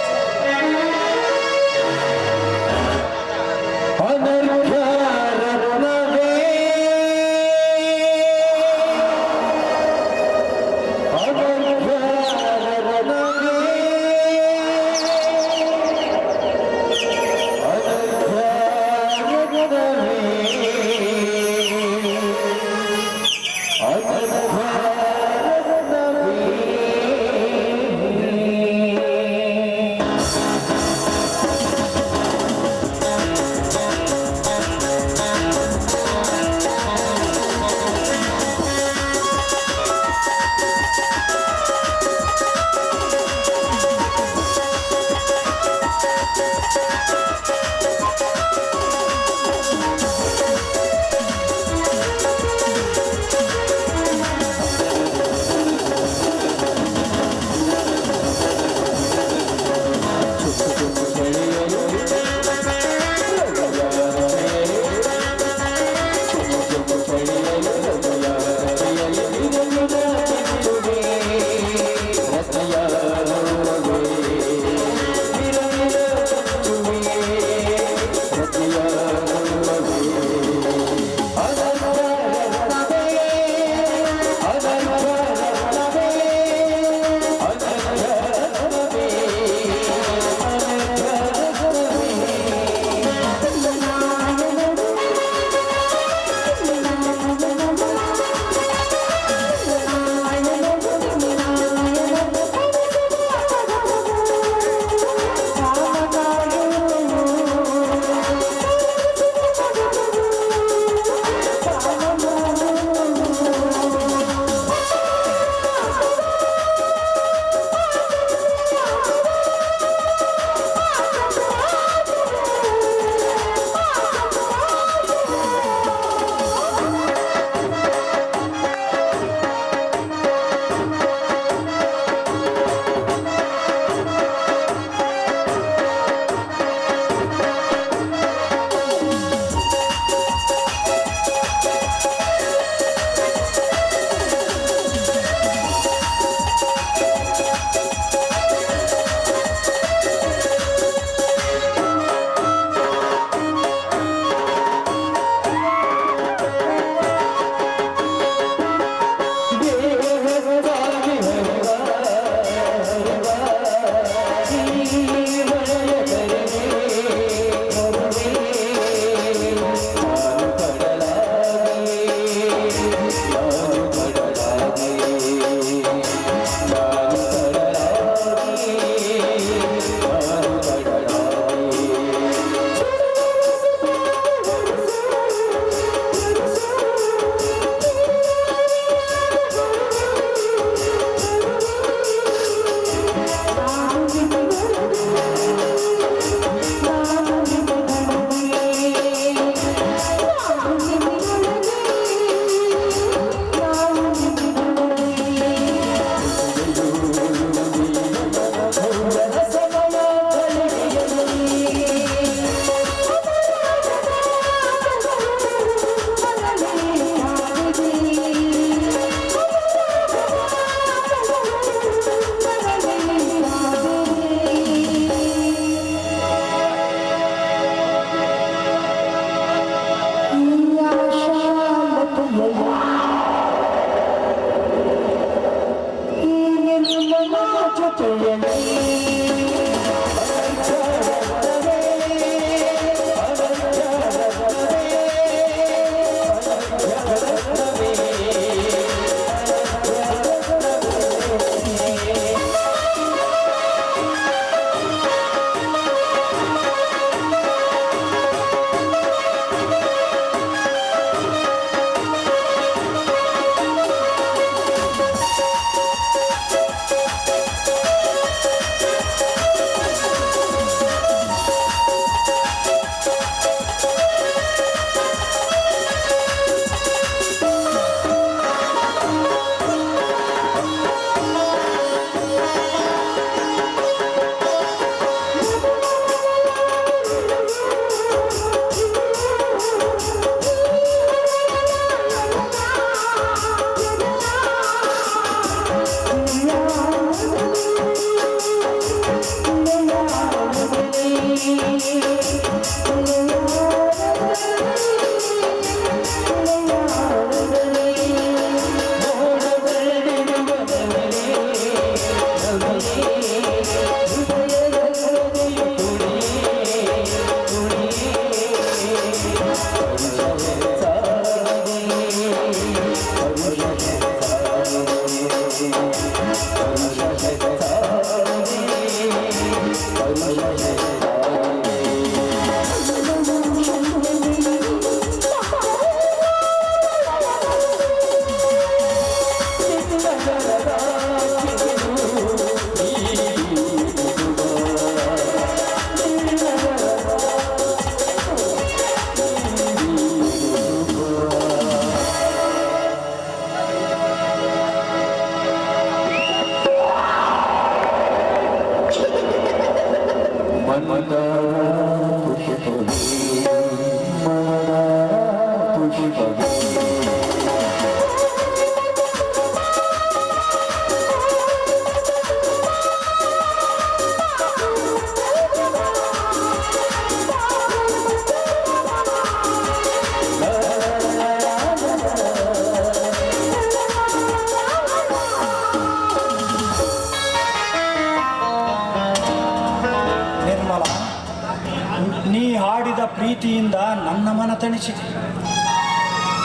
ಪ್ರೀತಿಯಿಂದ ನನ್ನ ಮನ ತಣಿಸಿದೆ.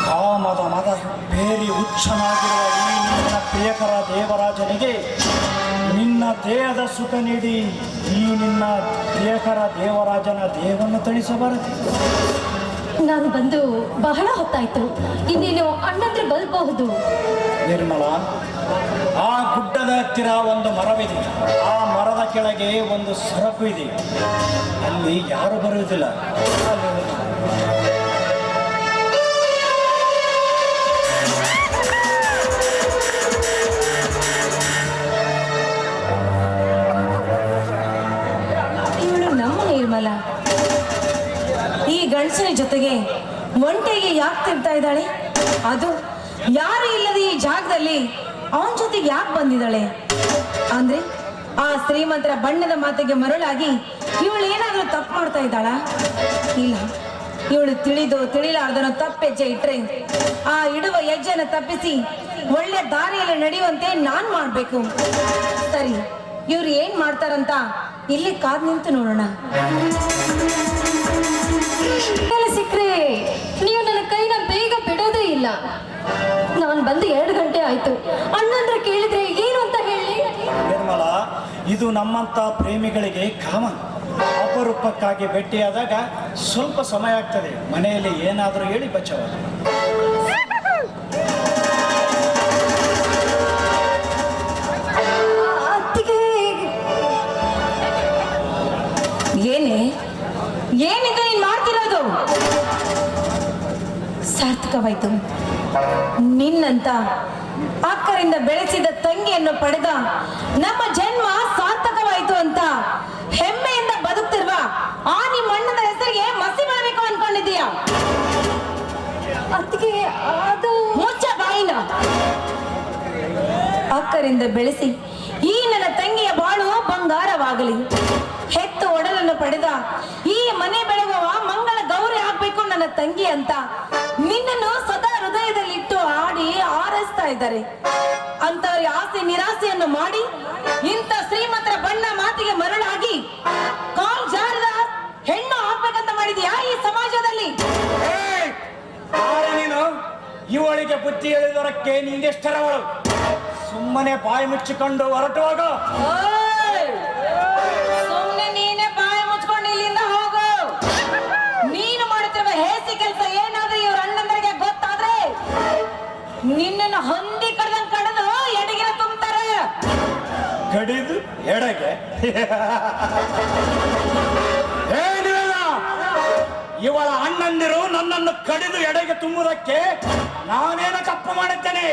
ಕಾಮದ ಮದ ಬೇರಿ ಹುಚ್ಚನಾಗಿರುವ ಈ ನಿನ್ನ ಪ್ರಿಯಕರ ದೇವರಾಜನಿಗೆ ನಿನ್ನ ದೇಹದ ಸುಖ ನೀಡಿ ಈ ನಿನ್ನ ಪ್ರಿಯಕರ ದೇವರಾಜನ ದೇಹವನ್ನು ತಣಿಸಬಾರದು. ನಾನು ಬಂದು ಬಹಳ ಹೊತ್ತಾಯ್ತು. ಇನ್ನೇನು ಅಣ್ಣಂದ್ರೆ ಬಲ್ಬಹುದು. ನಿರ್ಮಲ, ಆ ಗುಡ್ಡದ ಹತ್ತಿರ ಒಂದು ಮರವಿದೆ. ಆ ಮರದ ಕೆಳಗೆ ಒಂದು ಸರಕು ಇದೆ. ಅಲ್ಲಿ ಯಾರು ಬರುವುದಿಲ್ಲ. ಇವಳು ನಮ್ಮ ನಿರ್ಮಲ ಈ ಗಂಡಸನ ಜೊತೆಗೆ ಒಂಟೆಗೆ ಯಾಕೆ ತಿರ್ತಾ ಇದ್ದಾಳೆ? ಅದು ಯಾರು ಇಲ್ಲದ ಈ ಜಾಗದಲ್ಲಿ ಅವನ ಜೊತೆಗೆ ಯಾಕೆ ಬಂದಿದ್ದಾಳೆ? ಅಂದ್ರೆ ಆ ಶ್ರೀಮಂತರ ಬಣ್ಣದ ಮಾತಿಗೆ ಮರಳಾಗಿ ಇವಳು ಏನಾದ್ರೂ ತಪ್ಪು ಮಾಡ್ತಾ ಇದ್ದಾಳ? ಇಲ್ಲ, ಇವಳು ತಿಳಿಲಾರ್ದನೋ ತಪ್ಪೆಜ್ಜೆ ಇಟ್ರೆ ಆ ಇಡುವ ಹೆಜ್ಜೆನ ತಪ್ಪಿಸಿ ಒಳ್ಳೆ ದಾರಿಯಲ್ಲಿ ನಡೆಯುವಂತೆ ನಾನ್ ಮಾಡ್ಬೇಕು. ಸರಿ, ಇವ್ರು ಏನ್ ಮಾಡ್ತಾರಂತ ಇಲ್ಲಿ ಕಾದ್ ನಿಂತು ನೋಡೋಣ. ಸಿಕ್ರೆ ನೀವು ನನ್ನ ಕೈನ ಬೇಗ ಬಿಡೋದೇ ಇಲ್ಲ. ನಾನು ಬಂದು 2 ಗಂಟೆ ಆಯ್ತು. ಅಣ್ಣಂದ್ರೆ ಕೇಳಿದ್ರೆ ಏನು ಅಂತ ಹೇಳಿ? ನಿರ್ಮಲ, ಇದು ನಮ್ಮಂತ ಪ್ರೇಮಿಗಳಿಗೆ ಕಾಮನ್. ಅಪರೂಪಕ್ಕಾಗಿ ಭೇಟಿಯಾದಾಗ ಸ್ವಲ್ಪ ಸಮಯ ಆಗ್ತದೆ. ಮನೆಯಲ್ಲಿ ಏನಾದರೂ ಹೇಳಿ ಬಚ್ಚವ. ಏನಿದು ನೀನ್ ಮಾಡ್ತಿರೋದು? ಸಾರ್ಥಕವಾಯ್ತು. ನಿನ್ನಂತ ಅಕ್ಕರಿಂದ ಬೆಳೆಸಿದ ತಂಗಿಯನ್ನು ಪಡೆದ ನಮ್ಮ ಜನ್ಮ ಸಾರ್ಥಕವಾಯ್ತು ಅಂತ ಹೆಮ್ಮೆಯಿಂದ ಬದುಕ್ತಿರುವ ಆ ನಿಮ್ಮ ಅಣ್ಣನ ಹೆಸರಿಗೆ ಮಸಿ ಮಾಡಬೇಕು ಅನ್ಕೊಂಡಿದ್ದೀಯ? ಅದಕ್ಕೆ ಅದು ಮುಚ್ಚ ಬಾಯಿನ. ಅಕ್ಕರಿಂದ ಬೆಳೆಸಿ ಈ ನನ್ನ ತಂಗಿಯ ಬಾಳು ಬಂಗಾರವಾಗಲಿ. ಹೆತ್ತು ಒಡಲನ್ನು ಪಡೆದ ಈ ಮನೆ ಬೆಳಗುವ ಮಂಗಳ ಗೌರಿ ಆಗ್ಬೇಕು ನನ್ನ ತಂಗಿ ಅಂತ ನಿನ್ನನ್ನು ಸದಾ ಹೃದಯದಲ್ಲಿಟ್ಟು ಆಡಿ ಆರೈಸ್ತಾ ಇದ್ದಾರೆ. ಅಂತವರಿಗೆ ಆಸೆ ನಿರಾಸೆಯನ್ನು ಮಾಡಿ ಇಂಥ ಶ್ರೀಮಂತರ ಬಣ್ಣ ಮಾತಿಗೆ ಮರಳಾಗಿ ಕಾಲ್ ಜಾರದ ಹೆಣ್ಣು ಆಗ್ಬೇಕಂತ ಮಾಡಿದ್ಯಾ ಈ ಸಮಾಜದಲ್ಲಿ? ನೀನು ಇವಳಿಗೆ ಬುದ್ಧಿ ಹೇಳಿದರಕ್ಕೆ ನಿಂಗೆಷ್ಟರವಳು? ಸುಮ್ಮನೆ ಬಾಯಿ ಮುಚ್ಚಿಕೊಂಡು ಹೊರಟುವಾಗ. ಸುಮ್ಮನೆ ನೀನೇ ಬಾಯಿ ಮುಚ್ಕೊಂಡು ಇಲ್ಲಿಂದ ಹೋಗು. ನೀನು ಮಾಡುತ್ತಿರುವ ಹೇಸಿ ಕೆಲಸ ಏನಾದ್ರೂ ಇವ್ರ ಅಣ್ಣಂದರಿಗೆ ಗೊತ್ತಾದ್ರೆ ನಿನ್ನನ್ನು ಹೊಂದಿ ಕಡ್ದಂಗ್ ಕಡ್ದು ಎಡಗಿರ ತುಂಬ್ತಾರೆ. ಕಡಿದು ಎಡಗೆ? ಇವಳ ಅಣ್ಣಂದಿರು ನನ್ನನ್ನು ಕಡಿದು ಎಡೆಗೆ ತುಂಬುವುದಕ್ಕೆ ನಾನೇನು ತಪ್ಪು ಮಾಡುತ್ತೇನೆ?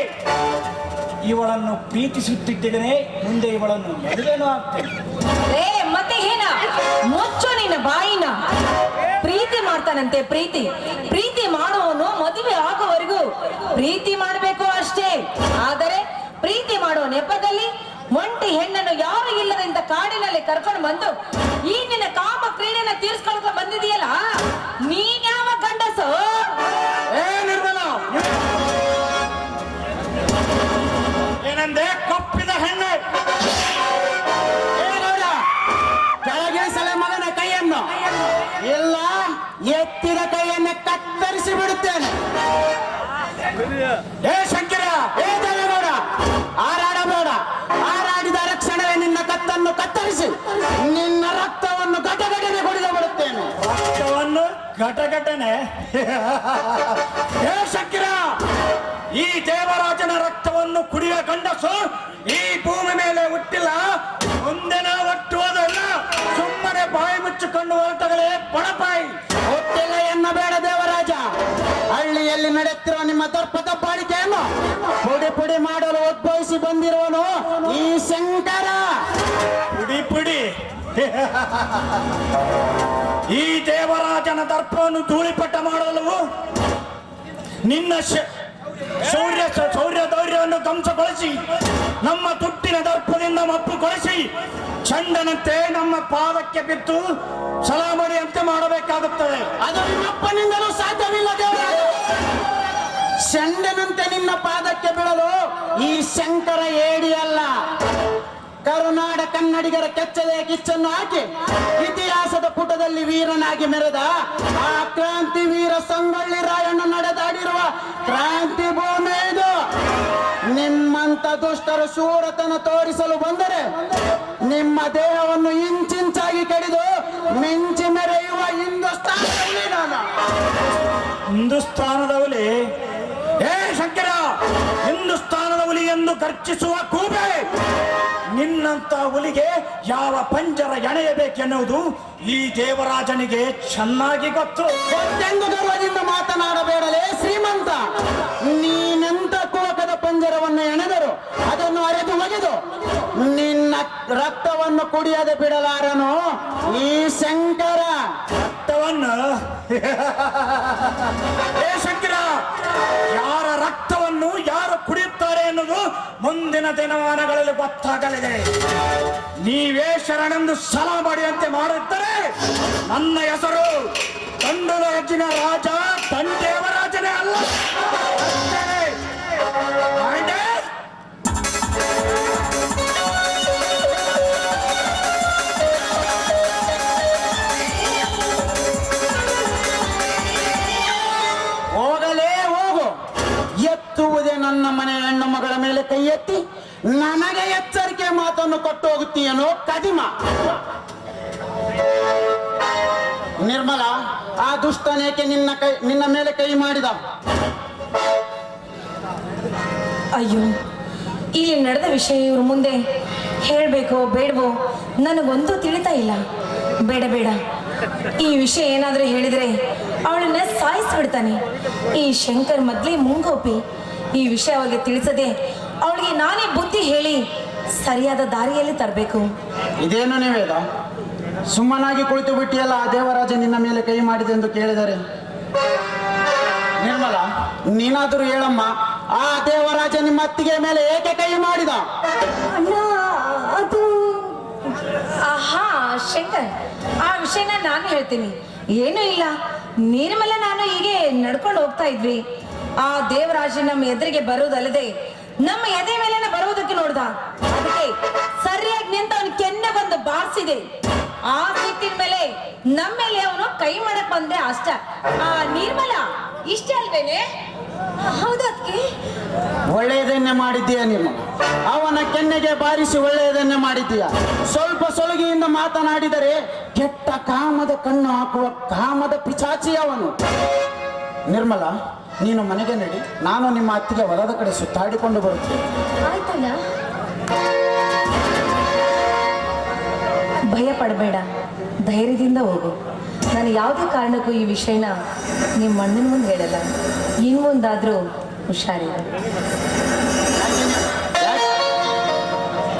ಇವಳನ್ನು ಪ್ರೀತಿಸುತ್ತಿದ್ದೇನೆ. ಮುಂದೆ ಇವಳನ್ನು ಮದುವೆನೂ ಆಗ್ತೇನೆ. ಮತ್ತೆ ಏನ? ಮುಚ್ಚು ನಿನ್ನ ಬಾಯಿನ. ಪ್ರೀತಿ ಮಾಡ್ತಾನಂತೆ. ಪ್ರೀತಿ ಮಾಡುವವನು ಮದುವೆ ಆಗುವವರೆಗೂ ಪ್ರೀತಿ ಮಾಡಬೇಕು ಅಷ್ಟೇ. ಆದರೆ ಪ್ರೀತಿ ಮಾಡುವ ನೆಪದಲ್ಲಿ ಒಂಟಿ ಹೆಣ್ಣನ್ನು ಯಾರು ಇಲ್ಲದಂತ ಕಾಡಿನಲ್ಲಿ ಕರ್ಕೊಂಡು ಬಂದು ಈ ನಿನ್ನ ಕಾಮ ಕ್ರೀಡೆನ ತೀರ್ಸ್ಕೊಳ್ಕ ಬಂದಿದೆಯಲ್ಲ, ನೀನ್ಯಾವ ಗಂಡಸು? ಏನಂದೆ? ಕಪ್ಪಿದ ಹೆಣ್ಣು. ಕೆಳಗೆ ಸಲ ಮಗನ ಕೈಯನ್ನು ಇಲ್ಲ, ಎತ್ತಿದ ಕೈಯನ್ನು ಕತ್ತರಿಸಿ ಬಿಡುತ್ತೇನೆ. ಏ ಶಂಕರ, ಏ ದೇವೇಗೌಡ, ಹಾರಾಡಬೇಡ. ಹಾರಾಡಿದ ರಕ್ಷಣವೇ ನಿನ್ನ ಕತ್ತನ್ನು ಕತ್ತರಿಸಿ ನಿನ್ನ ರಕ್ತವನ್ನು ಘಟಘಟನೆ ಕುಡಿದು ಬಿಡುತ್ತೇನೆ. ರಕ್ತವನ್ನು ಘಟಘಟನೆ? ಏ ಶಂಕರ, ಈ ದೇವರಾಜನ ರಕ್ತವನ್ನು ಕುಡಿಯ ಗಂಡಸು ಈ ಭೂಮಿ ಮೇಲೆ ಹುಟ್ಟಿಲ್ಲ. ಮುಂದಿನ ಹುಟ್ಟುವುದಲ್ಲ. ಸುಮ್ಮನೆ ಬಾಯಿ ಮುಚ್ಚಿಕೊಂಡು ಹೊರಟಗಳೇ ಪಣಪಾಯಿ. ಹುಟ್ಟಿಲ್ಲ ಎನ್ನಬೇಡ ದೇವರಾಜ. ಹಳ್ಳಿಯಲ್ಲಿ ನಡೆಯುತ್ತಿರುವ ನಿಮ್ಮ ದರ್ಪದ ಬಾಳಿಕೆಯನ್ನು ಪುಡಿ ಪುಡಿ ಮಾಡಲು ಉದ್ಭವಿಸಿ ಬಂದಿರುವನು ಈ ಶಂಕರ. ಪುಡಿ ಪುಡಿ? ಈ ದೇವರಾಜನ ದರ್ಪವನ್ನು ಧೂಳಿಪಟ ಮಾಡಲು ನಿನ್ನ ಶೌರ್ಯ ಧೈರ್ಯವನ್ನು ಧ್ವಂಸಗೊಳಿಸಿ ನಮ್ಮ ತುಟ್ಟಿನ ದರ್ಪದಿಂದ ಮಪ್ಪುಗೊಳಿಸಿ ಚಂಡನಂತೆ ನಮ್ಮ ಪಾದಕ್ಕೆ ಬಿದ್ದು ಸಲಾಮಣಿಯಂತೆ ಮಾಡಬೇಕಾಗುತ್ತದೆ. ಅದು ನಿಮ್ಮಪ್ಪನಿಂದಲೂ ಸಾಧ್ಯವಿಲ್ಲ ದೇವರಾಜ. ಚಂಡನಂತೆ ನಿನ್ನ ಪಾದಕ್ಕೆ ಬೀಳಲು ಈ ಶಂಕರ ಏಡಿ ಅಲ್ಲ, ಕರುನಾಡ ಕನ್ನಡಿಗರ ಕೆಚ್ಚಲೆಯ ಕಿಚ್ಚನ್ನು ಹಾಕಿ ಇತಿಹಾಸದ ಪುಟದಲ್ಲಿ ವೀರನಾಗಿ ಮೆರೆದ ಆ ಕ್ರಾಂತಿ ವೀರ ಸಂಗೊಳ್ಳಿ ರಾಯಣ್ಣ ನಡೆದಾಡಿರುವ ಕ್ರಾಂತಿ ಭೂಮಿ ಇದು. ನಿಮ್ಮಂತ ದುಷ್ಟರು ಶೂರತನ ತೋರಿಸಲು ಬಂದರೆ ನಿಮ್ಮ ದೇಹವನ್ನು ಇಂಚಿಂಚಾಗಿ ಕಡಿದು ಮಿಂಚಿ ಮೆರೆಯುವ ಹಿಂದೂಸ್ತಾನದಲ್ಲಿ ನಾನು. ಹಿಂದೂಸ್ತಾನದ ಹುಲಿ, ಏ ಶಂಕರ, ಹಿಂದೂಸ್ತಾನದ ಹುಲಿ ಎಂದು ಗರ್ಜಿಸುವ ಕೂಬೆ, ನಿನ್ನಂತ ಹುಲಿಗೆ ಯಾವ ಪಂಜರ ಎಣೆಯಬೇಕೆನ್ನುವುದು ಈ ದೇವರಾಜನಿಗೆ ಚೆನ್ನಾಗಿ ಗೊತ್ತು. ಗೊತ್ತೆಂದು ಗರ್ವದಿಂದ ಮಾತನಾಡಬೇಡಲೇ ಶ್ರೀಮಂತ. ನೀನೆಂತ ಕೋಕದ ಪಂಜರವನ್ನು ಎಣೆದರು ಅದನ್ನು ಅರೆದು ಒಗೆದು ನಿನ್ನ ರಕ್ತವನ್ನು ಕುಡಿಯದೆ ಬಿಡಲಾರನು ಈ ಶಂಕರ. ರಕ್ತವನ್ನು ಏ ಶಂಕರ, ಯಾರ ರಕ್ತವನ್ನು ಯಾರು ಕುಡಿಯುತ್ತಾರೆ ಎನ್ನುವುದು ಮುಂದಿನ ದಿನಮಾನಗಳಲ್ಲಿ ಗೊತ್ತಾಗಲಿದೆ. ನೀವೇ ಶರಣೆಂದು ಸಲ ಮಾಡುವಂತೆ ಮಾಡುತ್ತಾರೆ. ನನ್ನ ಹೆಸರು ದಂಡುರಾಜಿನ ರಾಜ ದಂಡೇವರಾಜನೇ ಅಲ್ಲ. ಅಷ್ಟೇ. ಆಯ್ತೆ? ಹೋಗಲೇ ಹೋಗು. ಎತ್ತುವುದೇ ನನ್ನ ಮನೆ ಹೆಣ್ಣು ಮಗಳ ಮೇಲೆ ಕೈ ಎತ್ತಿ ನನಗೆ ಎಚ್ಚರಿಕೆ ಮಾತನ್ನು ಕೊಟ್ಟು ಹೋಗುತ್ತೀಯನೋ ಕದಿಮ. ನಿರ್ಮಲ, ಆ ದುಷ್ಟನೇಕೆ ನಿನ್ನ ಮೇಲೆ ಕೈ ಮಾಡಿದ? ಅಯ್ಯೋ, ಇಲ್ಲಿ ನಡೆದ ವಿಷಯ ಇವ್ರ ಮುಂದೆ ಹೇಳಬೇಕೋ ಬೇಡವೋ ನನಗೊಂದು ತಿಳಿತಾ ಇಲ್ಲ. ಬೇಡ ಬೇಡ, ಈ ವಿಷಯ ಏನಾದರೂ ಹೇಳಿದರೆ ಅವಳನ್ನ ಸಾಯಿಸ್ಬಿಡ್ತಾನೆ ಈ ಶಂಕರ್. ಮೊದಲೇ ಮುಂಗೋಪಿ. ಈ ವಿಷಯ ಅವಳಿಗೆ ತಿಳಿಸದೆ ಅವಳಿಗೆ ನಾನೇ ಬುದ್ಧಿ ಹೇಳಿ ಸರಿಯಾದ ದಾರಿಯಲ್ಲಿ ತರಬೇಕು. ಇದೇನು ನೀವೇದ? ಸುಮ್ಮನಾಗಿ ಕುಳಿತು ಬಿಟ್ಟಿಯಲ್ಲ. ಆ ದೇವರಾಜ ನಿನ್ನ ಮೇಲೆ ಕೈ ಮಾಡಿದೆ ಎಂದು ಕೇಳಿದರೆ ನಿರ್ಮಲ, ನೀನಾದರೂ ಹೇಳಮ್ಮ, ಆ ದೇವರಾಜ ನಿಮ್ಮ ಅತ್ತಿಗೆ ಮೇಲೆ ಏಕೆ ಕೈ ಮಾಡಿದ? ಅಣ್ಣ, ಅದು ಹಾ ಶಂಕರ್, ಆ ವಿಷಯನ ನಾನು ಹೇಳ್ತೀನಿ. ಏನೂ ಇಲ್ಲ, ನಿರ್ಮಲ ನಾನು ಹೀಗೆ ನಡ್ಕೊಂಡು ಹೋಗ್ತಾ ಇದ್ವಿ. ಆ ದೇವರಾಜ ನಮ್ಮ ಎದುರಿಗೆ ಬರುವುದಲ್ಲದೆ ನಮ್ಮ ಎದೆ ಮೇಲೆ ಬರುವುದಕ್ಕೆ ನೋಡ್ದ. ಅದಕ್ಕೆ ಸರಿಯಾಗಿ ನಿಂತ ಅವನ ಕೆನ್ನೆ ಬಂದು ಬಾರಿಸಿದೆ. ಆ ಸಿಟ್ಟಿನ ಮೇಲೆ ನಮ್ಮ ಮೇಲೆ ಅವನು ಕೈ ಮಾಡಕ್ ಬಂದೆ ಅಷ್ಟ. ಆ ನಿರ್ಮಲ ಇಷ್ಟೇ ಅಲ್ವೇನೆ? ಹೌದಕ್ಕೆ ಒಳ್ಳೆಯದನ್ನೇ ಮಾಡಿದ್ದೀಯ ನಿರ್ಮಲ. ಅವನ ಕೆನ್ನೆಗೆ ಬಾರಿಸಿ ಒಳ್ಳೆಯದನ್ನೇ ಮಾಡಿದ್ದೀಯ. ಸ್ವಲ್ಪ ಸೊಲಗಿಯಿಂದ ಮಾತನಾಡಿದರೆ ಕೆಟ್ಟ ಕಾಮದ ಕಣ್ಣು ಹಾಕುವ ಕಾಮದ ಪಿಚಾಚಿ ಅವನು. ನಿರ್ಮಲ, ನೀನು ಮನೆಗೆ ನಡಿ. ನಾನು ನಿಮ್ಮ ಅತ್ತಿಗೆ ಹೊಲದ ಕಡೆ ಸುತ್ತಾಡಿಕೊಂಡು ಬರುತ್ತೇನೆ. ಆಯ್ತಣ್ಣ. ಭಯ ಪಡಬೇಡ, ಧೈರ್ಯದಿಂದ ಹೋಗು. ನಾನು ಯಾವುದೇ ಕಾರಣಕ್ಕೂ ಈ ವಿಷಯನ ನಿಮ್ಮ ಅಣ್ಣನ ಮುಂದೆ ಹೇಳಲ್ಲ. ಇನ್ನು ಮುಂದಾದರೂ ಹುಷಾರಿದೆ.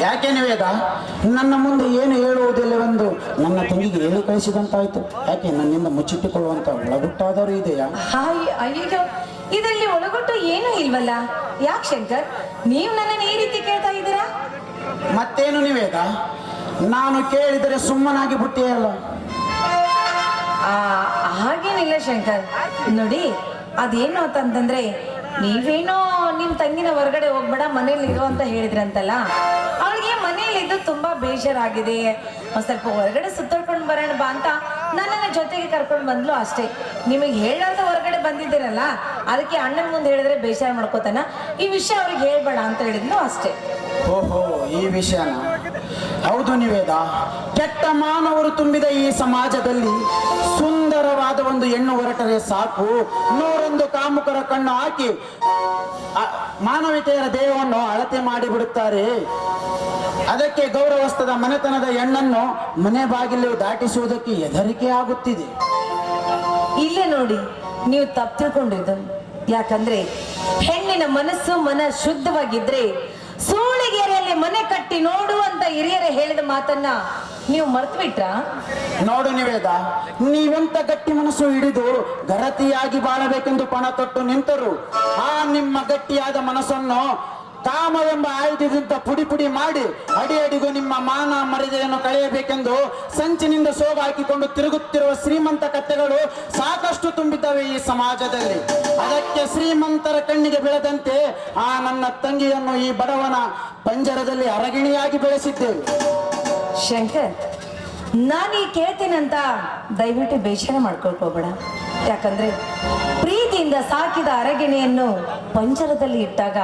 ಯಾಕೆ ನಿವೇದ, ನನ್ನ ಮುಂದೆ ಏನು ಹೇಳುವುದಿಲ್ಲವೆಂದು ನನ್ನ ತಂಗಿಗೆ ಹೇಳಿ ಕಳಿಸಿದಂತಾಯ್ತು. ಯಾಕೆ ನನ್ನಿಂದ ಮುಚ್ಚಿಟ್ಟುಕೊಳ್ಳುವಂತ ಒಳಗುಟ್ಟಾದರೂ ಇದೆಯಾ? ಅಯ್ಯೋ, ಇದರಲ್ಲಿ ಒಳಗೊಟ್ಟು ಏನೂ ಇಲ್ವಲ್ಲ. ಯಾಕೆ ಶಂಕರ್, ನೀವು ನನ್ನನ್ನು ಈ ರೀತಿ ಕೇಳ್ತಾ ಇದ್ದೀರಾ? ಮತ್ತೇನು ನಿವೇದ, ನಾನು ಕೇಳಿದರೆ ಸುಮ್ಮನಾಗಿ ಬಿಟ್ಟಿಯಲ್ಲ. ಹಾಗೇನಿಲ್ಲ ಶಂಕರ್. ನೋಡಿ, ಅದೇನು ಅಂತಂದ್ರೆ ನೀವೇನೋ ನಿಮ್ಮ ತಂಗಿನ ಹೊರಗಡೆ ಹೋಗ್ಬೇಡ ಮನೇಲಿ ಇರು ಅಂತ ಹೇಳಿದ್ರಂತಲ್ಲ. ಅವಳಿಗೆ ಮನೇಲಿದ್ದು ತುಂಬಾ ಬೇಜಾರಾಗಿದೆ, ಒಂದ್ ಸ್ವಲ್ಪ ಹೊರಗಡೆ ಸುತ್ತಾಡ್ಕೊಂಡು ಬರೋಣ ಬಾ ಅಂತ ನನ್ನನ್ನ ಜೊತೆಗೆ ಕರ್ಕೊಂಡು ಬಂದ್ಲು ಅಷ್ಟೇ. ನಿಮಗೆ ಹೇಳಾರ್ದ ಹೊರಗಡೆ ಬಂದಿದ್ದೀರಲ್ಲ, ಅದಕ್ಕೆ ಅಣ್ಣನ ಮುಂದೆ ಹೇಳಿದ್ರೆ ಬೇಜಾರು ಮಾಡ್ಕೋತಾನ. ಈ ವಿಷಯ ಅವ್ರಿಗೆ ಹೇಳ್ಬೇಡ ಅಂತ ಹೇಳಿದ್ಲು ಅಷ್ಟೇ. ಓಹೋ, ಈ ವಿಷಯನ? ಹೌದು ನಿವೇದ, ಕೆಟ್ಟ ಮಾನವರು ತುಂಬಿದ ಈ ಸಮಾಜದಲ್ಲಿ ಸುಂದರವಾದ ಒಂದು ಹೆಣ್ಣು ಹೊರಟರೆ ಸಾಕು, 101 ಕಾಮುಕರ ಕಣ್ಣು ಹಾಕಿ ಮಾನವೀಯತೆಯರ ದೇಹವನ್ನು ಅಳತೆ ಮಾಡಿಬಿಡುತ್ತಾರೆ. ಅದಕ್ಕೆ ಗೌರವಸ್ಥದ ಮನೆತನದ ಹೆಣ್ಣನ್ನು ಮನೆ ಬಾಗಿಲು ದಾಟಿಸುವುದಕ್ಕೆ ಹೆದರಿಕೆ ಆಗುತ್ತಿದೆ. ಇಲ್ಲೇ ನೋಡಿ, ನೀವು ತಪ್ಪು ತಿಳ್ಕೊಂಡಿದ್ದು. ಯಾಕಂದ್ರೆ ಹೆಣ್ಣಿನ ಮನ ಶುದ್ಧವಾಗಿದ್ರೆ ಸೂಳಿಗೆರೆಯಲ್ಲಿ ಮನೆ ಕಟ್ಟಿ ನೋಡು ಅಂತ ಹಿರಿಯರೇ ಹೇಳಿದ ಮಾತನ್ನ ನೀವು ಮರ್ತು ಬಿಟ್ರಾ? ನೋಡು ನಿವೇದ, ನೀವೆಂತ ಗಟ್ಟಿ ಮನಸ್ಸು ಹಿಡಿದು ಗರತಿಯಾಗಿ ಬಾಳಬೇಕೆಂದು ಪಣ ತೊಟ್ಟು ನಿಂತರು. ಆ ನಿಮ್ಮ ಗಟ್ಟಿಯಾದ ಮನಸ್ಸನ್ನು ಕಾಮವೆಂಬ ಆಯುಧದಿಂದ ಪುಡಿ ಪುಡಿ ಮಾಡಿ ಅಡಿ ಅಡಿಗೂ ನಿಮ್ಮ ಮಾನ ಮರ್ಯಾದೆಯನ್ನು ಕಳೆಯಬೇಕೆಂದು ಸಂಚಿನಿಂದ ಸೋಗು ಹಾಕಿಕೊಂಡು ತಿರುಗುತ್ತಿರುವ ಶ್ರೀಮಂತ ಕತ್ತೆಗಳು ಸಾಕಷ್ಟು ತುಂಬಿದ್ದಾವೆ ಈ ಸಮಾಜದಲ್ಲಿ. ಅದಕ್ಕೆ ಶ್ರೀಮಂತರ ಕಣ್ಣಿಗೆ ಬೀಳದಂತೆ ಆ ನನ್ನ ತಂಗಿಯನ್ನು ಈ ಬಡವನ ಪಂಜರದಲ್ಲಿ ಅರಗಿಣಿಯಾಗಿ ಬೆಳೆಸಿದ್ದೇವೆ. ಶಂಕರ್, ನಾನೀ ಕೇಳ್ತೀನಂತ ದಯವಿಟ್ಟು ಬೇಜಾರ ಮಾಡ್ಕೊಳ್ಕೋಬೇಡ. ಯಾಕಂದ್ರೆ ಪ್ರೀತಿಯಿಂದ ಸಾಕಿದ ಅರಗಿಣಿಯನ್ನು ಪಂಜರದಲ್ಲಿ ಇಟ್ಟಾಗ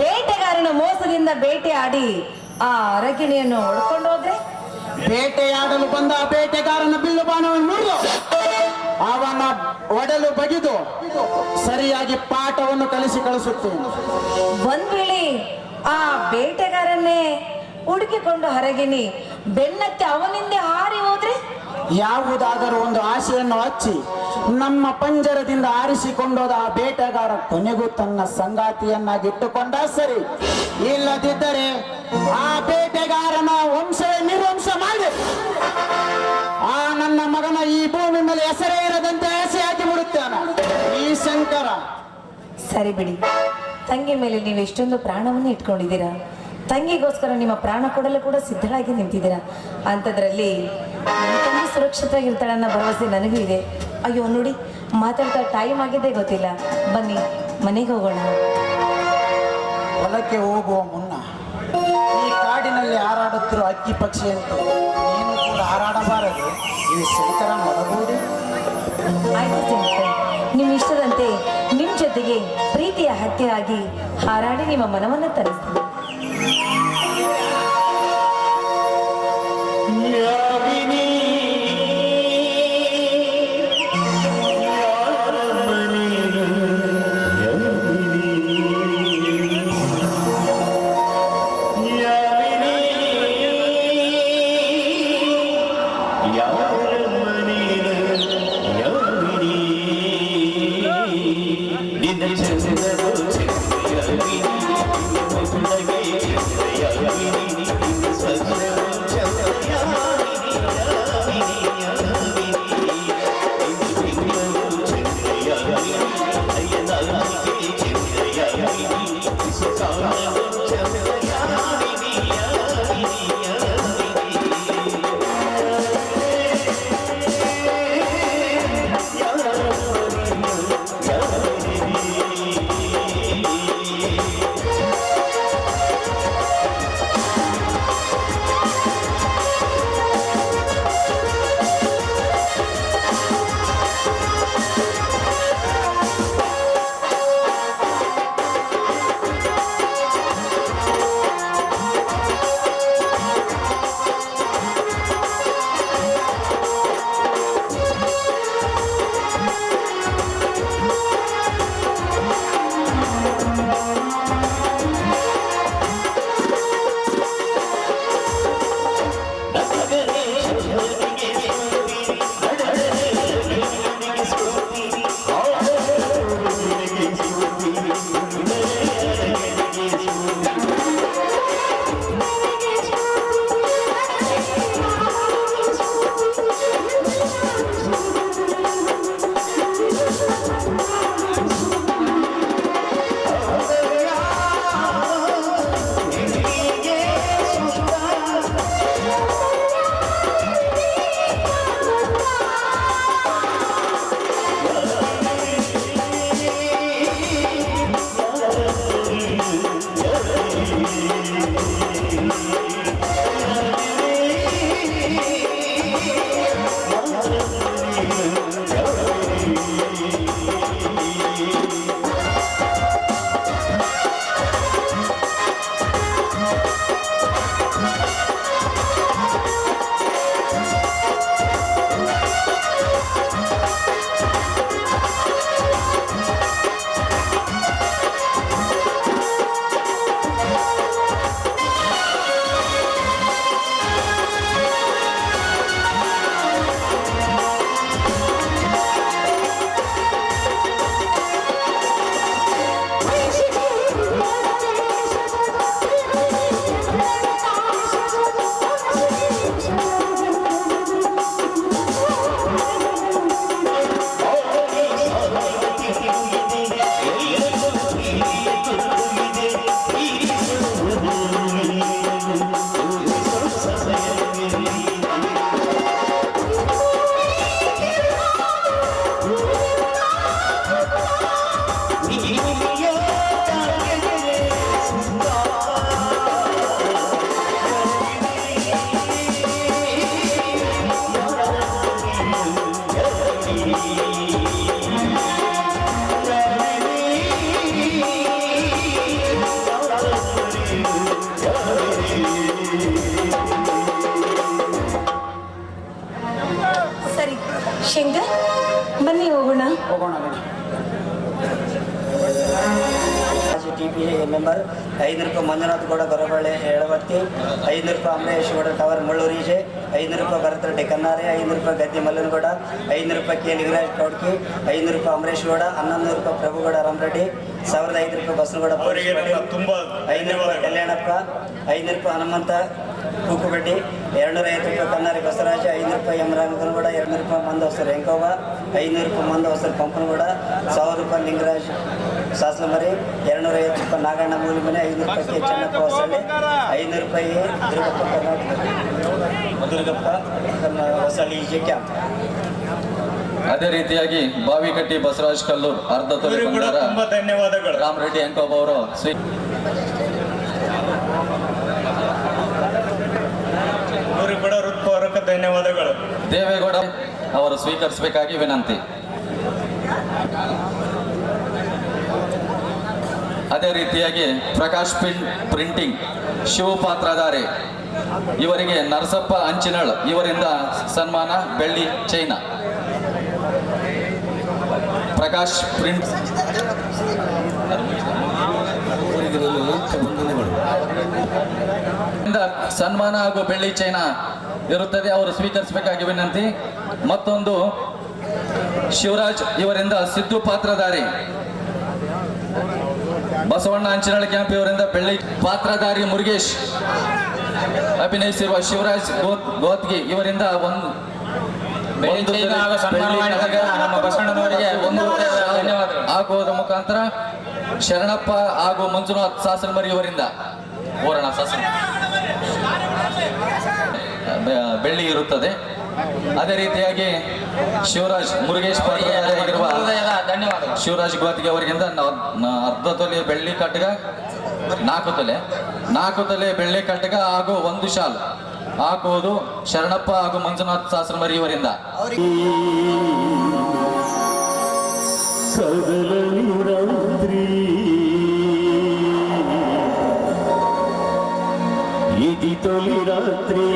ಬೇಟೆಗಾರನ ಮೋಸದಿಂದ ಬೇಟೆ ಆಡಿ ಆ ಅರಗಿಣಿಯನ್ನು ಹೊಡ್ಕೊಂಡು ಹೋದ್ರೆ ಬೇಟೆಯಾಡಲು ಬಂದ ಆ ಬೇಟೆಗಾರನ ಬಿಲ್ಲು ಬಾಣವನ್ನು ಮುರಿದು ಅವನ ಒಡಲು ಬಗೆದು ಸರಿಯಾಗಿ ಪಾಠವನ್ನು ಕಲಿಸಿ ಕಳಿಸುತ್ತೇನೆ. ಒಂದ್ ವೇಳೆ ಆ ಬೇಟೆಗಾರನ್ನೇ ಹುಡುಕಿಕೊಂಡು ಹರಗಿನಿ ಬೆನ್ನತ್ತಿ ಅವನಿಂದ ಹಾರಿ ಹೋದ್ರೆ ಯಾವುದಾದರೂ ಒಂದು ಆಸೆಯನ್ನು ಹಚ್ಚಿ ನಮ್ಮ ಪಂಜರದಿಂದ ಆರಿಸಿಕೊಂಡೋದ ಆ ಬೇಟೆಗಾರ ಕೊನೆಗೂ ತನ್ನ ಸಂಗಾತಿಯನ್ನಾಗಿಟ್ಟುಕೊಂಡ ಸರಿ. ಇಲ್ಲದಿದ್ದರೆ ಆ ಬೇಟೆಗಾರನ ವಂಶವೇ ನಿರ್ವಂಶ ಮಾಡಿ ಆ ನನ್ನ ಮಗನ ಈ ಭೂಮಿ ಮೇಲೆ ಹೆಸರೇ ಇರದಂತೆ ಹೆಸೆ ಹಾಕಿ ಬಿಡುತ್ತಾನೆ ಈ ಶಂಕರ. ಸರಿ ಬಿಡಿ, ತಂಗಿ ಮೇಲೆ ನೀವು ಎಷ್ಟೊಂದು ಪ್ರಾಣವನ್ನು ಇಟ್ಕೊಂಡಿದ್ದೀರಾ. ತಂಗಿಗೋಸ್ಕರ ನಿಮ್ಮ ಪ್ರಾಣ ಕೊಡಲು ಕೂಡ ಸಿದ್ಧರಾಗಿ ನಿಂತಿದ್ದೀರಾ. ಅಂಥದ್ರಲ್ಲಿ ನಿಮ್ಮ ತಂಗಿ ಸುರಕ್ಷಿತವಾಗಿರ್ತಾಳೆ ಅನ್ನೋ ಭರವಸೆ ನನಗೂ ಇದೆ. ಅಯ್ಯೋ ನೋಡಿ, ಮಾತಾಡ್ತಾ ಟೈಮ್ ಆಗಿದ್ದೇ ಗೊತ್ತಿಲ್ಲ. ಬನ್ನಿ ಮನೆಗೆ ಹೋಗೋಣ. ಹೊಲಕ್ಕೆ ಹೋಗುವ ಮುನ್ನ ಈ ಕಾಡಿನಲ್ಲಿ ಹಾರಾಡುತ್ತಿರುವ ಅಕ್ಕಿ ಪಕ್ಷಿಯಂತೆ ನೀನು ಕೂಡ ಹಾರಾಡಬಾರದು. ಈ ಶಂಕರ ನೋಡಬಹುದು. ಆಯ್ತು ಶಂಕರ್, ನಿಮ್ಮ ಇಷ್ಟದಂತೆ ನಿಮ್ಮ ಜೊತೆಗೆ ಪ್ರೀತಿಯ ಹಕ್ಕಿಯಾಗಿ ಹಾರಾಡಿ ನಿಮ್ಮ ಮನವನ್ನು ತರಿಸ್ತೀನಿ. ಹೋಗೋಣ TP ಮೆಂಬರ್ 500 ರೂಪಾಯಿ ಮಂಜುನಾಥ್ ಗೌಡ ಗೊರಬಳ್ಳಿ ಎಳವತ್ತಿ, 500 ರೂಪಾಯಿ ಅಮರೇಶ್ ಗೌಡ ಟವರ್ ಮುಳ್ಳೂರಿಜೆ, 500 ರೂಪಾಯಿ ಭರತ ಡೆಕನ್ನಾರೆ, 500 ರೂಪಾಯಿ ಗದ್ದಿ ಮಲ್ಲನಗೌಡ, 500 ರೂಪಾಯಿ ಕೆ ಲಿಂಗರಾಜ್ ಕೌಡ್ಕಿ, 500 ರೂಪಾಯಿ ಅಮರೇಶ್ ಗೌಡ, 1100 ರೂಪಾಯಿ ಪ್ರಭುಗೌಡ ರಾಮರೆಡ್ಡಿ, 1500 ರೂಪಾಯಿ ಬಸನಗೌಡ, ಅವರಿಗೆ ತುಂಬಾ 500 ರೂಪಾಯಿ ಕಲ್ಯಾಣಪ್ಪ, 500 ರೂಪಾಯಿ ಹನುಮಂತ ಕೂಕುಬೆಡ್ಡಿ, 250 ರೂಪಾಯಿ ಕನ್ನಾರಿ ಬಸವರಾಜ, 500 ರೂಪಾಯಿ ಎಂ ರಾಮಕನಗೌಡ, 200 ರೂಪಾಯಿ ಮಂದವಸರ್ ಹೆಂಕೋಬ, 500 ರೂಪಾಯಿ ಮಂದವಸರ್ ಪಂಪನಗೌಡ, 1000 ರೂಪಾಯಿ ಲಿಂಗರಾಜ್ ಸಾಸಲಮರಿ, 250 ರೂಪಾಯಿ ನಾಗಣ್ಣ ಮೂಲಿಮನೆ, 500 ರೂಪಾಯಿ ಕೆ ಚೆನ್ನಪ್ಪ ಹೊಸಳ್ಳಿ, 500 ರೂಪಾಯಿ ದುರ್ಗಪ್ಪ ಹೊಸಳ್ಳಿ ಈಜೆ ಕ್ಯಾಂಪ್. ಅದೇ ರೀತಿಯಾಗಿ ಬಾವಿಕಟ್ಟಿ ಬಸವರಾಜ್ ಕಲ್ಲೂರ್ ಅರ್ಧ ತೊಲೆ ಇವರಿಗೂ ಕೂಡ ಬಂಗಾರ ತುಂಬಾ ಧನ್ಯವಾದಗಳು. ರಾಮರೆಡ್ಡಿ ಹೆಂಕೋಬ ಅವರು ಇವರಿಗೂ ಕೂಡ ಹೃತ್ಪೂರ್ವಕ ಧನ್ಯವಾದಗಳು. ದೇವೇಗೌಡ ಅವರು ಸ್ವೀಕರಿಸಬೇಕಾಗಿ ವಿನಂತಿ. ಅದೇ ರೀತಿಯಾಗಿ ಪ್ರಕಾಶ್ ಪ್ರಿಂಟಿಂಗ್ ಶಿವಪಾತ್ರಧಾರೆ ಇವರಿಗೆ ನರಸಪ್ಪ ಅಂಚಿನಳ್ ಇವರಿಂದ ಸನ್ಮಾನ ಬೆಳ್ಳಿ ಚೈನಾ. ಪ್ರಕಾಶ್ ಪ್ರಿಂಟ್ ಸನ್ಮಾನ ಹಾಗೂ ಬೆಳ್ಳಿ ಚೈನಾ ಇರುತ್ತದೆ, ಅವರು ಸ್ವೀಕರಿಸಬೇಕಾಗಿ ವಿನಂತಿ. ಮತ್ತೊಂದು ಶಿವರಾಜ್ ಇವರಿಂದ ಸಿದ್ದು ಪಾತ್ರಧಾರಿ, ಬಸವಣ್ಣ ಅಂಚಿನಳ್ಳಿ ಕ್ಯಾಂಪ್ ಇವರಿಂದ ಬೆಳ್ಳಿ ಪಾತ್ರಧಾರಿ ಮುರುಗೇಶ್, ಅಭಿನಯಿಸಿರುವ ಶಿವರಾಜ್ ಗೋತ್ಗಿ ಇವರಿಂದ ಒಂದು ನಮ್ಮ ಬಸವಣ್ಣನವರಿಗೆ ಧನ್ಯವಾದಗಳು ಹಾಕುವುದರ ಮುಖಾಂತರ ಶರಣಪ್ಪ ಹಾಗೂ ಮಂಜುನಾಥ್ ಸಾಸನಮರಿ ಇವರಿಂದ ಓರಣ ಸಾಸನ ಬೆಳ್ಳಿ ಇರುತ್ತದೆ. ಅದೇ ರೀತಿಯಾಗಿ ಶಿವರಾಜ್ ಮುರುಗೇಶ್ ಪಾತ್ರಧಾರಿಯಾಗಿರುವ ಧನ್ಯವಾದಗಳು ಶಿವರಾಜ್ ಗೋತ್ಗೆ ಅವರಿಂದ ಅರ್ಧ ತೊಲೆ ಬೆಳ್ಳಿ ಕಟ್ಟಗ, 4 ತೊಲೆ ಬೆಳ್ಳಿ ಕಟ್ಟಗ ಹಾಗೂ 1 ಶಾಲ್ ಹಾಕುವುದು ಶರಣಪ್ಪ ಹಾಗೂ ಮಂಜುನಾಥ್ ಸಾಸನಮರಿ ಇವರಿಂದ. ತೊಲಿ ರಾತ್ರಿ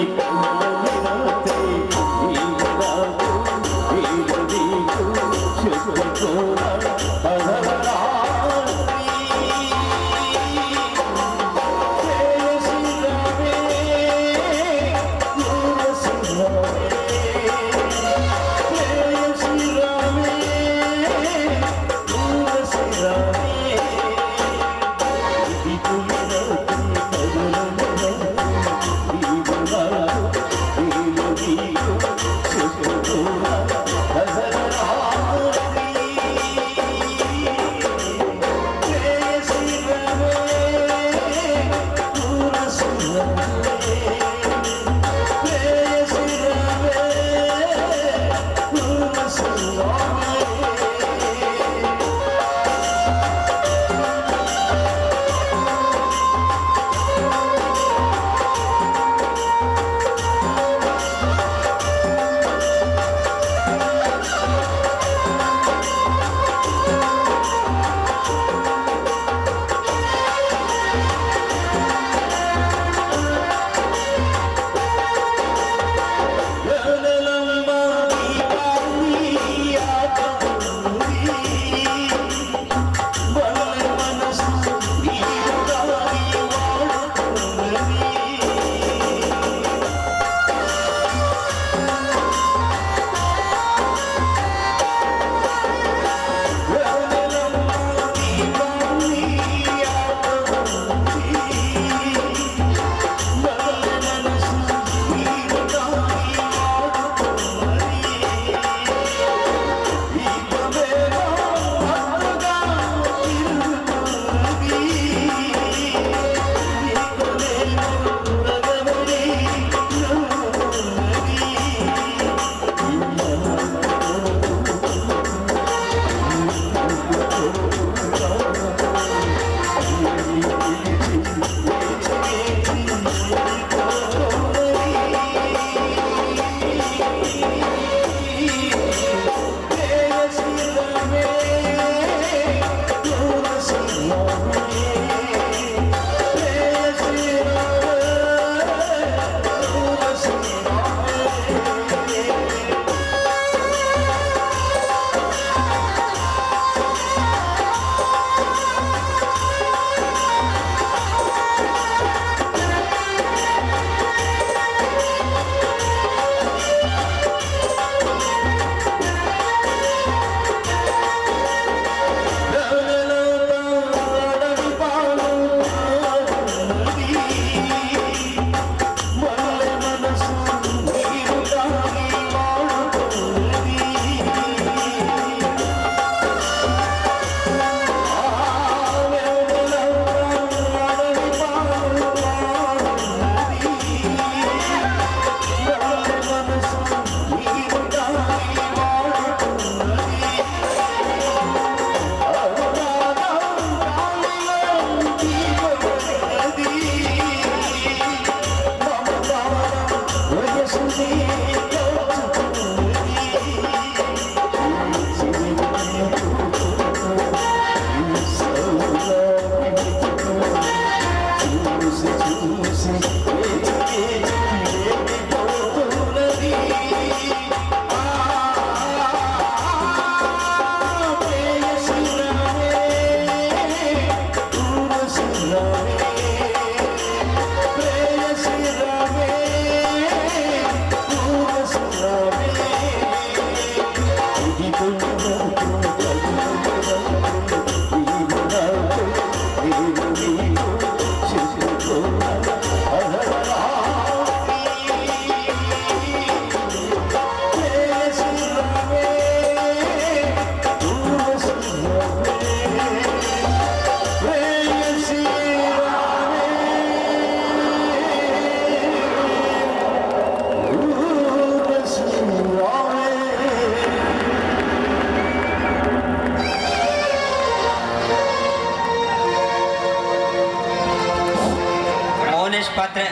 ಮಾತ್ರ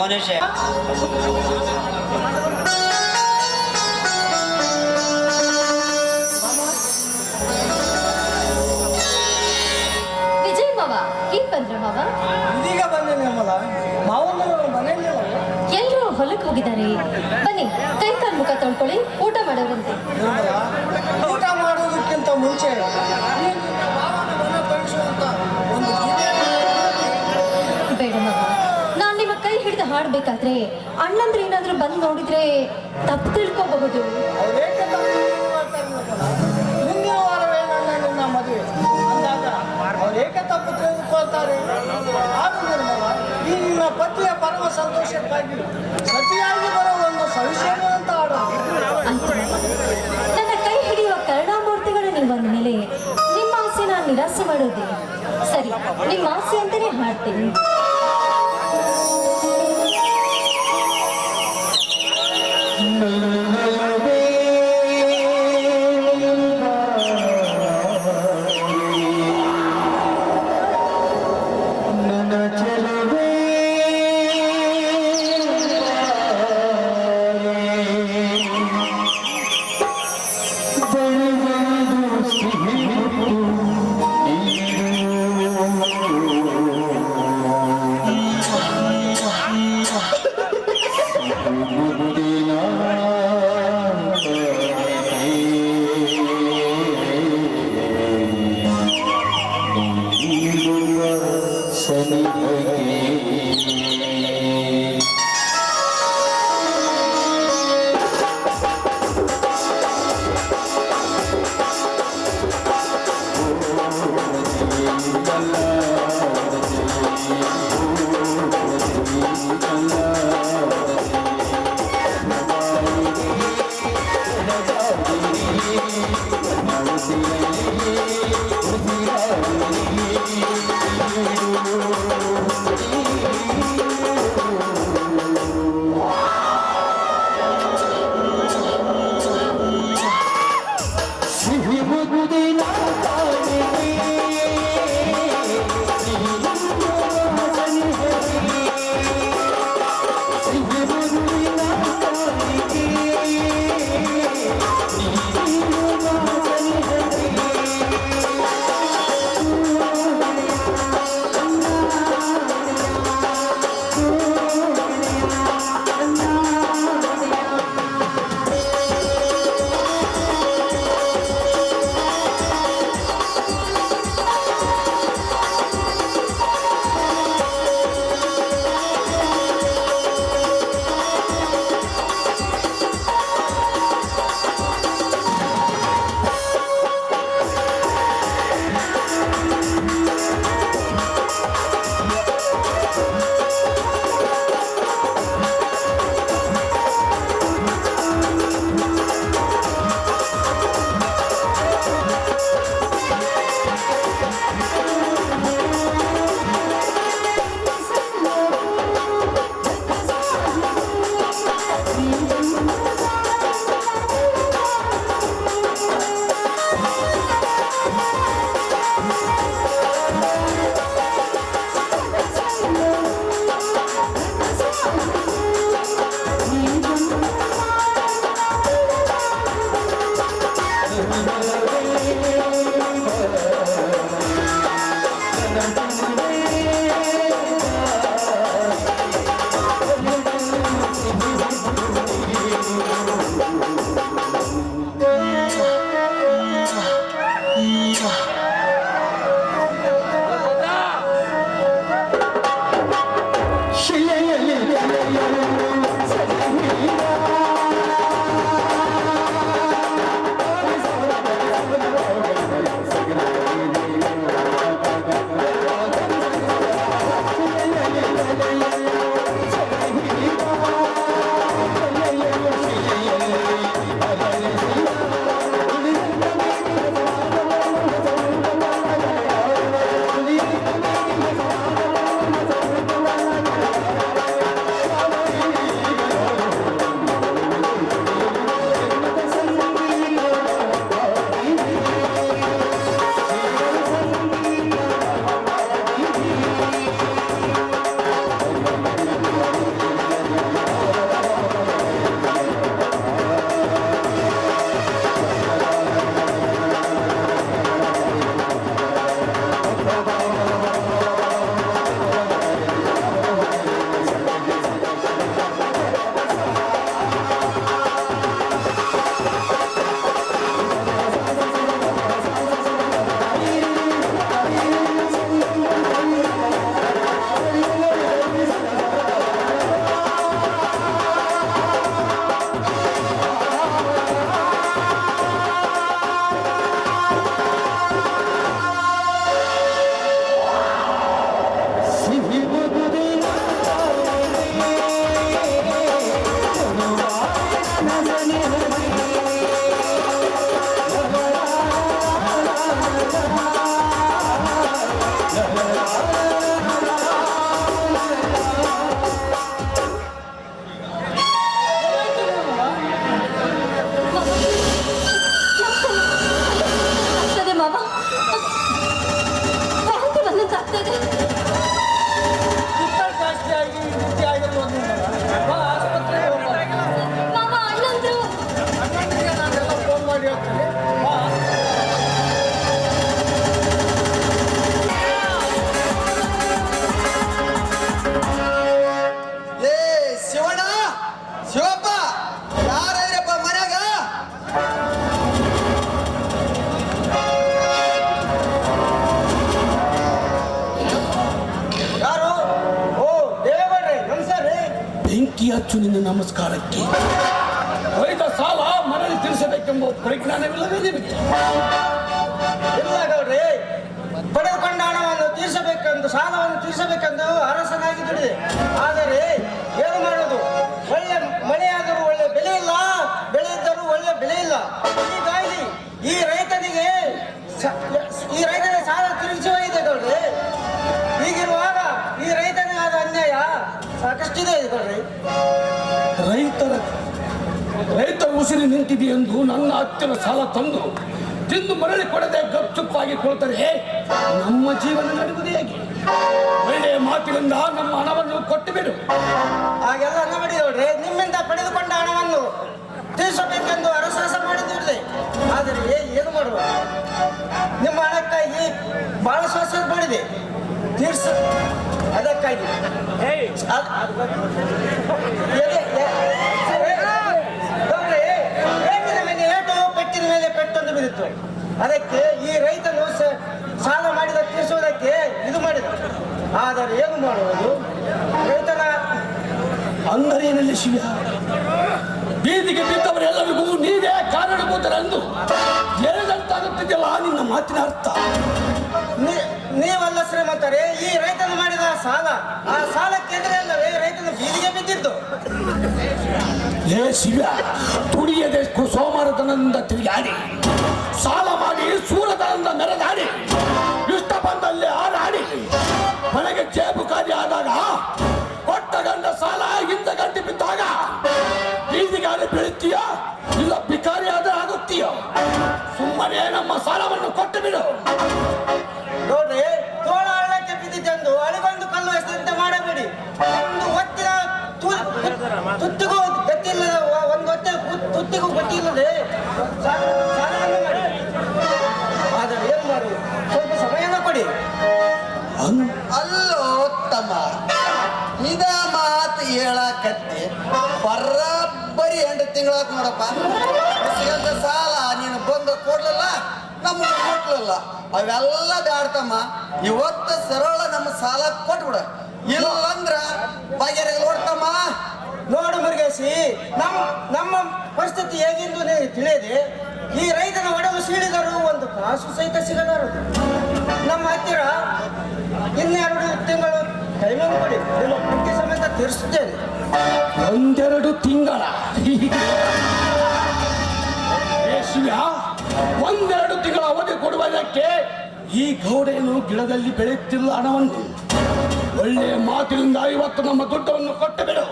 ಮನುಷ್ಯ ವಿಜಯ್ ಮಾವ ಈಗ ಬಂದ್ರ ಮಾವ? ಇದೀಗ ಬಂದೆ ನಿರ್ಮಲ. ಮಾವನ ಮನೆಯಲ್ಲಿಲ್ಲ. ಎಲ್ರೂ ಹೊಲಕ್ಕೆ ಹೋಗಿದ್ದಾರೆ. ಬನ್ನಿ ಕೈ ಕಾಲು ಮುಖ ತೊಳ್ಕೊಳ್ಳಿ, ಊಟ ಮಾಡೋರಂತೆ. ನಿರ್ಮಲ, ಊಟ ಮಾಡೋದಕ್ಕಿಂತ ಮುಂಚೆ ನೀನು ನಿನ್ನ ಮಾವನ ಮನೆ ಕಳಿಸುವಂತ ಒಂದು ಬೇಡ ಮಾವ, ನಾನ್ ನಿಮ್ಮ ಕೈ ಹಿಡಿದು ಹಾಡ್ಬೇಕಾದ್ರೆ ಅಣ್ಣಂದ್ರೆ ಏನಾದ್ರೂ ಬಂದು ನೋಡಿದ್ರೆ ತಪ್ಪು ತಿಳ್ಕೋಬಹುದು. ಅವ್ರೇಕೆ ತಪ್ಪು ಮಾಡ್ತಾರೆ ನಿರ್ಮಲ? ಮುಂದಿನ ವಾರವೇ ನಿನ್ನ ಮದುವೆ ಅಂದಾಗ ಅವ್ರೇಕೆ ತಪ್ಪು ತಿಳಿದುಕೊಳ್ತಾರೆ? ಆಗ ನಿರ್ಮಲ, ಈ ನಿನ್ನ ಪತಿಯ ಪರಮ ಸಂತೋಷಕ್ಕಾಗಿ ಸತಿಯಾಗಿ ಬರೋ ಒಂದು ಸವಿಶೇಷ ಅಂತ ಆಡೋದು. ಆಯ್ತು ಮಾವ. ನನ್ನ ಕೈ ಹಿಡಿಯುವ ಕರುಣಾಮೂರ್ತಿಗಳು ನೀವು ಅಂದಮೇಲೆ ನಿಮ್ಮ ಆಸೆ ನಾನು ನಿರಾಸೆ ಮಾಡೋದಿಲ್ಲ. ಸರಿ, ನಿಮ್ಮ ಆಸೆ ಅಂತಾನೆ ಹಾಡ್ತೀನಿ. ಮೆಚ್ಚು ನಿನ್ನ ನಮಸ್ಕಾರಕ್ಕೆ. ಒಯ್ದ ಸಾಲ ಮರಳಿ ತಿಳಿಸಬೇಕೆಂಬ ಪರಿಜ್ಞಾನವಿಲ್ಲವೇ ನಿಮಗೆ? ಇಲ್ಲ ಗೌಡ್ರಿ, ಪಡೆದುಕೊಂಡ ಹಣವನ್ನು ತೀರಿಸಬೇಕೆಂದು, ಸಾಲವನ್ನು ತೀರಿಸಬೇಕೆಂದು ಅರಸನಾಗಿ ದುಡಿದೆ. ಆದರೆ ಏನು ಮಾಡೋದು, ಒಳ್ಳೆ ಮಳೆಯಾದರೂ ಒಳ್ಳೆ ಬೆಲೆ ಇಲ್ಲ, ಬೆಳೆ ಇದ್ದರೂ ಒಳ್ಳೆ ಬೆಲೆ ಇಲ್ಲ. ಹೀಗಾಗಿ ಈ ರೈತನಿಗೆ ಸಾಲ ತಿರುಗಿಸುವ ಇದೆ ಗೌಡ್ರಿ. ಹೀಗಿರುವಾಗ ಈ ರೈತನಿಗಾದ ಅನ್ಯಾಯ ಸಾಕಷ್ಟಿದೆ ಗೌಡ್ರಿ. ರೈತರ ಉಸಿರು ನಿಂತಿದೆ ಎಂದು ನನ್ನ ಹತ್ತಿರ ಸಾಲ ತಂದು ತಿಂದು ಮರಳಿ ಕೊಡದೆ ಗಪ್ಚುಪ್ಪಾಗಿ ಕೊಡ್ತಾರೆ. ನಮ್ಮ ಜೀವನ ನಡೆಯುವುದು ಹೇಗೆ? ಒಳ್ಳೆಯ ಮಾತಿನಿಂದ ನಮ್ಮ ಹಣವನ್ನು ಕೊಟ್ಟು ಬಿಡು. ಹಾಗೆಲ್ಲ ನೋಡಿ ಗೌಡ್ರಿ, ನಿಮ್ಮಿಂದ ಪಡೆದುಕೊಂಡ ಹಣವನ್ನು ತೀರಿಸಬೇಕೆಂದು ಅರಸಾಸ ಮಾಡಿದ್ದೆ. ಆದರೆ ಏನು ಮಾಡುವ, ನಿಮ್ಮ ಹಣಕ್ಕಾಗಿ ಬಹಳ ಶ್ವಾಸ ಮಾಡಿದೆ ತೀರ್ಸ. ಅದಕ್ಕಾಗಿ ಏಟಿನ ಮೇಲೆ ಏಟು, ಪೆಟ್ಟಿನ ಮೇಲೆ ಪೆಟ್ಟೊಂದು ಬಿದ್ದಿತ್ತು. ಅದಕ್ಕೆ ಈ ರೈತನು ಸಾಲ ಮಾಡಿದ ತೀರಿಸುವುದಕ್ಕೆ ಇದು ಮಾಡಿದ. ಆದರೆ ಏನು ಮಾಡುವುದು, ರೈತನ ಅಂಗಡಿಯಲ್ಲಿ ಶಿವ ಬೀದಿಗೆ ಬಿದ್ದವರೆಲ್ಲರಿಗೂ ನೀವೇ ಕಾರಣಭೂತರೆಂದು ಹೇಳಿದಂತಾಗುತ್ತಿದೆಯಲ್ಲ ನಿನ್ನ ಮಾತಿನ ಅರ್ಥ. ನೀವಲ್ಲ ಶ್ರೀಮಂತರೇ, ಈ ರೈತನು ಮಾಡಿದ ಸಾಲ, ಆ ಸಾಲಕ್ಕೆ ಎದುರಲ್ಲವೇ ರೈತನು ಬೀದಿಗೆ ಬಿದ್ದಿದ್ದು. ಏ ಶಿವ, ತುಡಿಯದೆ ಸೋಮಾರತನದಿಂದ ತಿರುಗಾಡಿ, ಸಾಲ ಮಾಡಿ ಸೂರತನದಿಂದ ಮೆರೆದಾಡಿ, ಇಷ್ಟ ಬಂದಲ್ಲಿ ಹಾರಾಡಿ, ಮನೆಗೆ ಜೇಬು ಖಾಲಿ ಆದಾಗ ಕೊಟ್ಟ ಗಂಡ ಸಾಲ ಹಿಂದ ಗಂಟೆ ಬಿದ್ದಾಗ ಬೀದಿಗಾಲಿ ಬೀಳುತ್ತೀಯ, ಇಲ್ಲ ಬಿಕಾರಿ ಆದ್ರೆ ಆಗುತ್ತೀಯ. ಸುಮ್ಮನೆ ನಮ್ಮ ಸಾಲವನ್ನು ಕೊಟ್ಟು ಬಿಡು. ನೋಡ್ರಿ, ತೋಳ ಹಳ್ಳಕ್ಕೆ ಬಿದ್ದಿದ್ದೆಂದು ಅಳಿಗೊಂದು ಕಲ್ಲು ಎಸೆದಂತೆ ಮಾಡಬೇಡಿ. ಒಂದು ಹೊತ್ತಿನ ತುತ್ತಿಗೂ ಗತಿಯಿಲ್ಲದೆ, ಒಂದು ಹೊತ್ತೆ ತುತ್ತಿಗೂ ಗತಿಯಿಲ್ಲದೆ ಸಾಲವನ್ನು ಮಾಡಿ. ಆದರೆ ಏನು ಮಾಡಿ, ಸ್ವಲ್ಪ ಸಮಯನ ಕೊಡಿ. ಅಲ್ಲೋ ತಮ್ಮ, ಇದ ಮಾತು ಹೇಳಕತ್ತಿ ಬರೋಬ್ಬರಿ 8 ತಿಂಗಳಾತ ನೋಡಪ್ಪ. ಸಾಲ ನೀನು ಬಂದು ಕೊಡ್ಲಿಲ್ಲ, ನಮಗೆ ಕೊಟ್ಲಿಲ್ಲ, ಅವೆಲ್ಲ ಬ್ಯಾಡ್ತಮ್ಮ. ಇವತ್ತು ಸರಳ ನಮ್ಮ ಸಾಲ ಕೊಟ್ಬಿಡ, ಇಲ್ಲಂದ್ರ ಬಗೆರೆ ನೋಡ್ತಮ್ಮ. ನೋಡು ಮುರುಗೇಶಿ, ನಮ್ಮ ಪರಿಸ್ಥಿತಿ ಹೇಗೆಂದು ತಿಳಿಯದೆ ಈ ರೈತನ ಒಡವು ಸೀಳಿದರು ಒಂದು ಕಾಸು ಸಹಿತ ಸಿಗಲಾರು. ನಮ್ಮ ಹತ್ತಿರ 2 ತಿಂಗಳು ಟೈಮನ್ನು ಕೊಡಿ, ನಿಮ್ಮ ಪಟ್ಟಿ ಸಮೇತ ತೀರಿಸುತ್ತೇನೆ. 1-2 ತಿಂಗಳ? ಶಿವ, 1-2 ತಿಂಗಳ ಅವಧಿ ಕೊಡುವುದಕ್ಕೆ ಈ ಗೌಡೆಯನ್ನು ಗಿಡದಲ್ಲಿ ಬೆಳೆಯುತ್ತಿಲ್ಲ ಹಣವನ್ನು. ಒಳ್ಳೆಯ ಮಾತಿನಿಂದ ಇವತ್ತು ನಮ್ಮ ದುಡ್ಡನ್ನು ಕೊಟ್ಟು ಬಿಡು.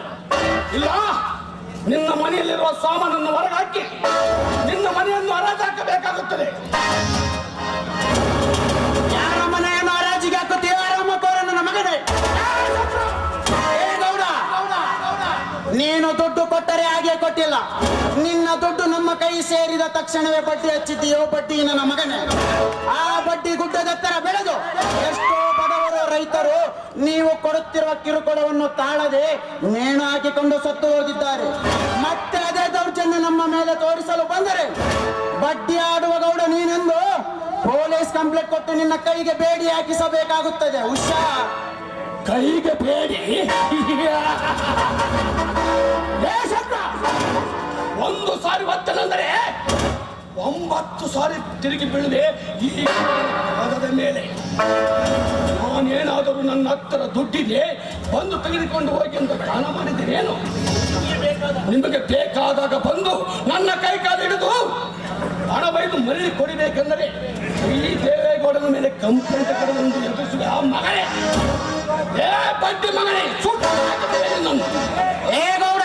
ಇಲ್ಲ ನಿನ್ನ ಮನೆಯಲ್ಲಿರುವ ಸಾಮಾನನ್ನು ಹೊರಗಾಕಿ ನಿನ್ನ ಮನೆಯನ್ನು ಹರಾಜಾಕಬೇಕಾಗುತ್ತದೆ. ಯಾರ ಮನೆಯನ್ನು ಹರಾಜಿಗೆ ಹಾಕುತ್ತೀಯ? ನನ್ನ ಮಗನೇ, ನೀನು ದುಡ್ಡು ಕೊಟ್ಟರೆ ಹಾಗೆ ಕೊಟ್ಟಿಲ್ಲ. ನಿನ್ನ ದುಡ್ಡು ನಮ್ಮ ಕೈ ಸೇರಿದ ತಕ್ಷಣವೇ ಬಡ್ಡಿ ಹಚ್ಚಿದ್ದೀಯೋ ಬಡ್ಡಿ ನನ್ನ ಮಗನೇ. ಆ ಬಡ್ಡಿ ಗುಡ್ಡದತ್ತರ ಬೆಳೆದು ಎಷ್ಟೋ ಬಡವರು ರೈತರು ನೀವು ಕೊಡುತ್ತಿರುವ ಕಿರುಕುಳವನ್ನು ತಾಳದೆ ನೇಣು ಹಾಕಿಕೊಂಡು ಸತ್ತು ಹೋಗಿದ್ದಾರೆ. ಮತ್ತೆ ಅದೇ ದೌರ್ಜನ್ಯ ನಮ್ಮ ಮೇಲೆ ತೋರಿಸಲು ಬಂದರೆ ಬಡ್ಡಿ ಆಡುವ ಗೌಡ ನೀನೆಂದು ಪೊಲೀಸ್ ಕಂಪ್ಲೇಂಟ್ ಕೊಟ್ಟು ನಿನ್ನ ಕೈಗೆ ಬೇಡಿ ಹಾಕಿಸಬೇಕಾಗುತ್ತದೆ. ಹುಷಾರ್. ಕೈಗೆ ಬೇಡಿ? ಒಂದು ಸಾರಿ ಒತ್ತನೆಂದರೆ 9 ಸಾರಿ ತಿರುಗಿ ಬೀಳದೆ ಈ ಪದದ ಮೇಲೆ. ನಾನೇನಾದರೂ ನನ್ನ ಹತ್ತಿರ ದುಡ್ಡಿದೆ ಬಂದು ತೆಗೆದುಕೊಂಡು ಹೋಗಿ ಅಂತ ದಾನ ಮಾಡಿದ್ದೇನೇನು? ನಿಮಗೆ ಬೇಕಾದಾಗ ಬಂದು ನನ್ನ ಕೈ ಕಾಲು ಹಿಡಿದು ಹಣ ಬೈದು ಮರಳಿ ಕೊಡಬೇಕೆಂದರೆ ಈ ದೇವೇಗೌಡನ ಮೇಲೆ ಕಂಪ್ಲೇಂಟ್ ಕೊಡಲೆಂದು ಎದುರಿಸುವ ಆ ಮಗನೇ, ಏ ಬಡ್ಡಿ ಮಗನೇ, ಸುಟ್ಟು ಏ ಗೌಡ,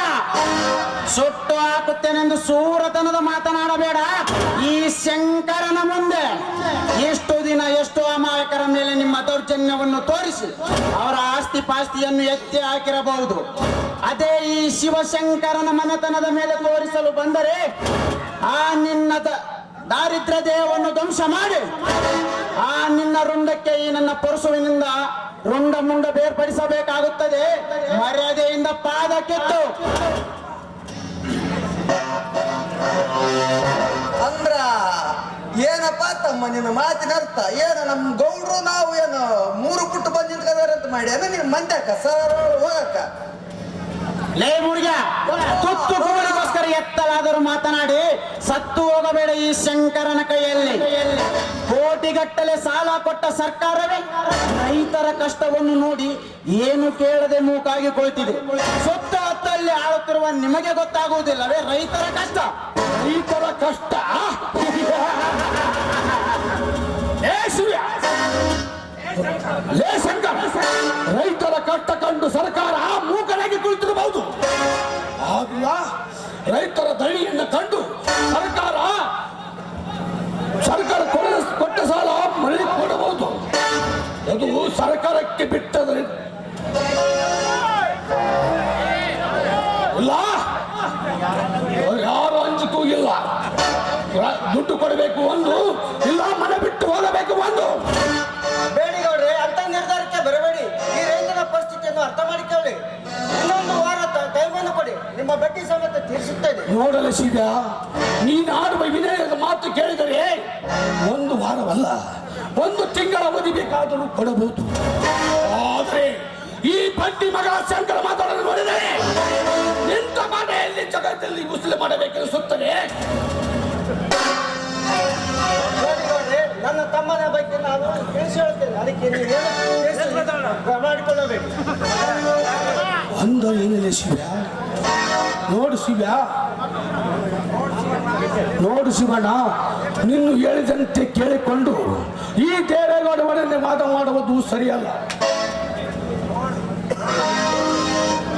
ಸುಟ್ಟು ಹಾಕುತ್ತೇನೆಂದು ಸೂರತನದ ಮಾತನಾಡಬೇಡ. ಈ ಶಂಕರನ ಮುಂದೆ ಎಷ್ಟು ದಿನ ಎಷ್ಟೋ ಅಮಾಯಕರ ಮೇಲೆ ನಿಮ್ಮ ದೌರ್ಜನ್ಯವನ್ನು ತೋರಿಸಿ ಅವರ ಆಸ್ತಿ ಪಾಸ್ತಿಯನ್ನು ಎತ್ತಿ ಹಾಕಿರಬಹುದು. ಅದೇ ಈ ಶಿವಶಂಕರನ ಮನೆತನದ ಮೇಲೆ ತೋರಿಸಲು ಬಂದರೆ ಆ ನಿನ್ನ ದಾರಿದ್ರ್ಯ ದೇಹವನ್ನು ಧ್ವಂಸ ಮಾಡಿ ಆ ನಿನ್ನ ರುಂಡಕ್ಕೆ ಈ ನನ್ನ ಪರಶುವಿನಿಂದ ರುಂಡ ಮುಂಡ ಬೇರ್ಪಡಿಸಬೇಕಾಗುತ್ತದೆ. ಮರ್ಯಾದೆಯಿಂದ ಪಾದ ಕೆತ್ತು. ಅಂದ್ರ ಏನಪ್ಪ ತಮ್ಮ ನಿನ್ನ ಮಾತಿನ ಅರ್ಥ ಏನು? ನಮ್ಮ ಗೌಡ್ರು ನಾವು ಏನು 3 ಪುಟ್ಟು ಬಂದು ನಿಂತ್ಕೊಂಡಾರಂತ ಮಾಡಿ ನೀನು ಮಂದ್ಯಾಕ ಸರ್ ಹೋಗಕ್ಕ? ಲೇ ಮುರುಗ, ತುತ್ತು ಕೂಲಿಗೋಸ್ಕರ ಎತ್ತಲಾದರೂ ಮಾತನಾಡಿ ಸತ್ತು ಹೋಗಬೇಡ ಈ ಶಂಕರನ ಕೈಯಲ್ಲಿ. ಕೋಟಿಗಟ್ಟಲೆ ಸಾಲ ಕೊಟ್ಟ ಸರ್ಕಾರವೇ ರೈತರ ಕಷ್ಟವನ್ನು ನೋಡಿ ಏನು ಕೇಳದೆ ಮೂಕಾಗಿ ಕುಳಿತಿದೆ. ಸುತ್ತ ಹೊತ್ತಲ್ಲಿ ಆಳುತ್ತಿರುವ ನಿಮಗೆ ಗೊತ್ತಾಗುವುದಿಲ್ಲವೇ ರೈತರ ಕಷ್ಟ? ರೈತರ ಕಷ್ಟ ಲೇ ಶಿವ್ಯ, ಲೇ ಶಂಕರ, ರೈತರ ಕಷ್ಟ ಕಂಡು ಸರ್ಕಾರ ಮೂಕನಾಗಿ ಕುಳಿತಿರಬಹುದು. ಆಗ ರೈತರ ದಣಿಯನ್ನು ಕಂಡು ಸರ್ಕಾರ ಕೊಟ್ಟ ಸಾಲ ಮರಳಿ ಕೊಡಬಹುದು. ಅದು ಸರ್ಕಾರಕ್ಕೆ ಬಿಟ್ಟದ್ರೆ ಇಲ್ಲ, ಯಾರು ಅಂಜಿಕೂ ಇಲ್ಲ. ದುಡ್ಡು ಕೊಡಬೇಕು ಒಂದು, ಇಲ್ಲ ಮನೆ ಬಿಟ್ಟು ಹೋಗಬೇಕು ಒಂದು. ಬೇಡಿಗೌಡ್ರೆ, ಅಂತ ನಿರ್ಧಾರಕ್ಕೆ ಬರಬೇಡಿ. ಈ ರೈತನ ಪರಿಸ್ಥಿತಿಯನ್ನು ಅರ್ಥ ಮಾಡಿಕೊಳ್ಳಿ. ಇನ್ನೊಂದು ವಾರ ಟೈಮನ್ನು ಕೊಡಿ, ನಿಮ್ಮ ಬಡ್ಡಿ ಸಮೇತ ತೀರಿಸುತ್ತೇನೆ. ನೋಡಲು ಸೀದ, ನೀನಾಡುವ ವಿನಯದ ಮಾತು ಕೇಳಿದರೆ ಒಂದು ವಾರವಲ್ಲ, ಒಂದು ತಿಂಗಳ ಅವಧಿ ಬೇಕಾದರೂ ಕೊಡಬಹುದು. ಆದರೆ ಈ ಬಡ್ಡಿ ಮಗ ಶಂಕರ ಮಾತಾಡಲು ನೋಡಿದರೆ ನಿಂತ ಮನೆಯಲ್ಲಿ ಜಗತ್ತಲ್ಲಿ ಮುಸ್ಲಿಂ ಮಾಡಬೇಕೆನಿಸುತ್ತದೆ. ಬೇಡಿಗೌಡ್ರೆ, ನನ್ನ ತಮ್ಮನ ಬಗ್ಗೆ ನಾನು ತಿಳಿಸಿ ಹೇಳ್ತೇನೆ. ಅದಕ್ಕೆ ನೀವೇನು ಮಾಡಿಕೊಳ್ಳಬೇಕು. ಒಂದು ಏನಿಲ್ಲ ಶಿವ್ಯ, ನೋಡು ಶಿವಣ್ಣ, ನಿನ್ನು ಹೇಳಿದಂತೆ ಕೇಳಿಕೊಂಡು ಈ ದೇವೇಗೌಡ ಒಡನೆ ವಾದ ಮಾಡುವುದು ಸರಿಯಲ್ಲ.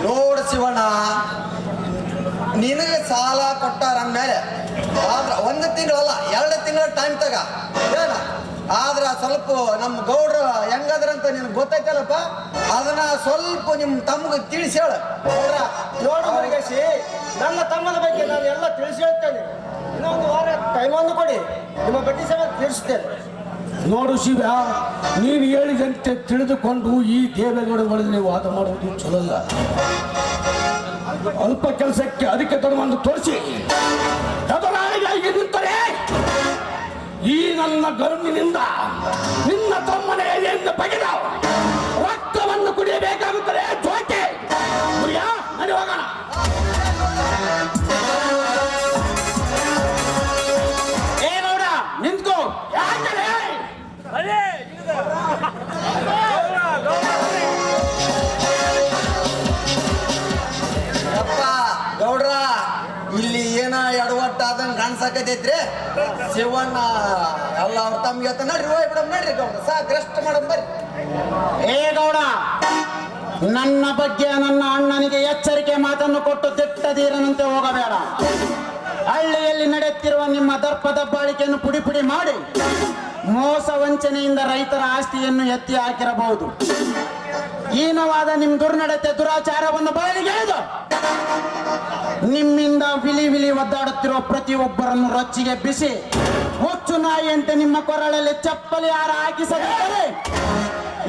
ನೋಡು ಶಿವಣ್ಣ, ನಿನಗೆ ಸಾಲ ಕೊಟ್ಟಾರ ಅಂದ್ಮೇಲೆ ಆದ್ರ 1 ತಿಂಗಳಲ್ಲ 2 ತಿಂಗಳ ಟೈಮ್ ತಗ ಏನ. ಆದ್ರ ಸ್ವಲ್ಪ ನಮ್ಮ ಗೌಡ್ರು ಹೆಂಗದ್ರಂತ ನಿನಗೆ ಗೊತ್ತೈತಲ್ಲಪ್ಪ, ಅದನ್ನ ಸ್ವಲ್ಪ ನಿಮ್ ತಮ್ಗೆ ತಿಳಿಸಿ ಹೇಳ. ನೋಡು ಮುರುಗೇಶಿ, ನನ್ನ ತಮ್ಮನ ಬಗ್ಗೆ ನಾನು ಎಲ್ಲ ತಿಳಿಸಿ ಹೇಳ್ತೇನೆ. ಇನ್ನೊಂದು ವಾರ ಟೈಮನ್ನು ಕೊಡಿ, ನಿಮ್ಮ ಬಡ್ಡಿ ಸಮೇತ ತೀರಿಸುತ್ತೇನೆ. ನೋಡು ಶಿವ್ಯ, ನೀನು ಹೇಳಿದಂತೆ ತಿಳಿದುಕೊಂಡು ಈ ದೇವೇಗೌಡ ಒಡನೆ ವಾದ ಮಾಡುವುದು ಚಲೋಲ್ಲ. ಅಲ್ಪ ಕೆಲಸಕ್ಕೆ ಅದಕ್ಕೆ ತಡವನ್ನು ತೋರಿಸಿ ಎದುರಾಳಿಗಾಗಿ ನಿಂತರೆ ಈ ನನ್ನ ಗರುಣಿನಿಂದ ನಿನ್ನ ತಮ್ಮನ ಎದೆಯಿಂದ ಬಗೆದ ರಕ್ತವನ್ನು ಕುಡಿಯಬೇಕಾಗುತ್ತದೆ. ಜೋಕೆ ನಡಿ ಹೋಗೋಣ. ಏನೋಡ ನಿಂತ್ಕೋ. ಯಾಕೆ ಅಪ್ಪ ಗೌಡ್ರ, ಇಲ್ಲಿ ಏನ ಎಡವಟ್ಟಾದಂಗ ಕಾಣ್ಸಕತೈತ್ರಿ. ಶಿವಣ್ಣ ಎಲ್ಲ ಅವ್ರ ತಮ್ಗೆ ನಡ್ರಿ ಹೋಗಿ ಬಿಡಮ್. ನಡ್ರಿ ಗೌಡ್ರ, ಸಾಕು ರೆಸ್ಟ್ ಮಾಡಮ್ ಬರ್ರಿ. ಏ ಗೌಡ, ನನ್ನ ಬಗ್ಗೆ ನನ್ನ ಅಣ್ಣನಿಗೆ ಎಚ್ಚರಿಕೆ ಮಾತನ್ನು ಕೊಟ್ಟು ದಿಟ್ಟದೀರನಂತೆ ಹೋಗಬೇಡ. ಹಳ್ಳಿಯಲ್ಲಿ ನಡೆಯುತ್ತಿರುವ ನಿಮ್ಮ ದರ್ಪ ದಬ್ಬಾಳಿಕೆಯನ್ನು ಪುಡಿ ಪುಡಿ ಮಾಡಿ ಮೋಸ ವಂಚನೆಯಿಂದ ರೈತರ ಆಸ್ತಿಯನ್ನು ಎತ್ತಿ ಹಾಕಿರಬಹುದು. ಹೀನವಾದ ನಿಮ್ಮ ದುರ್ನಡತೆ ದುರಾಚಾರವನ್ನು ಬಯಲಿಗೆ ಎಳೆದು ನಿಮ್ಮಿಂದ ವಿಲಿ ಒದ್ದಾಡುತ್ತಿರುವ ಪ್ರತಿಯೊಬ್ಬರನ್ನು ರೊಚ್ಚಿಗೆ ಬಿಸಿ ಹುಚ್ಚು ನಾಯಿಯಂತೆ ನಿಮ್ಮ ಕೊರಳಲ್ಲಿ ಚಪ್ಪಲಿ ಹಾರ ಹಾಕಿಸದಿದ್ದರೆ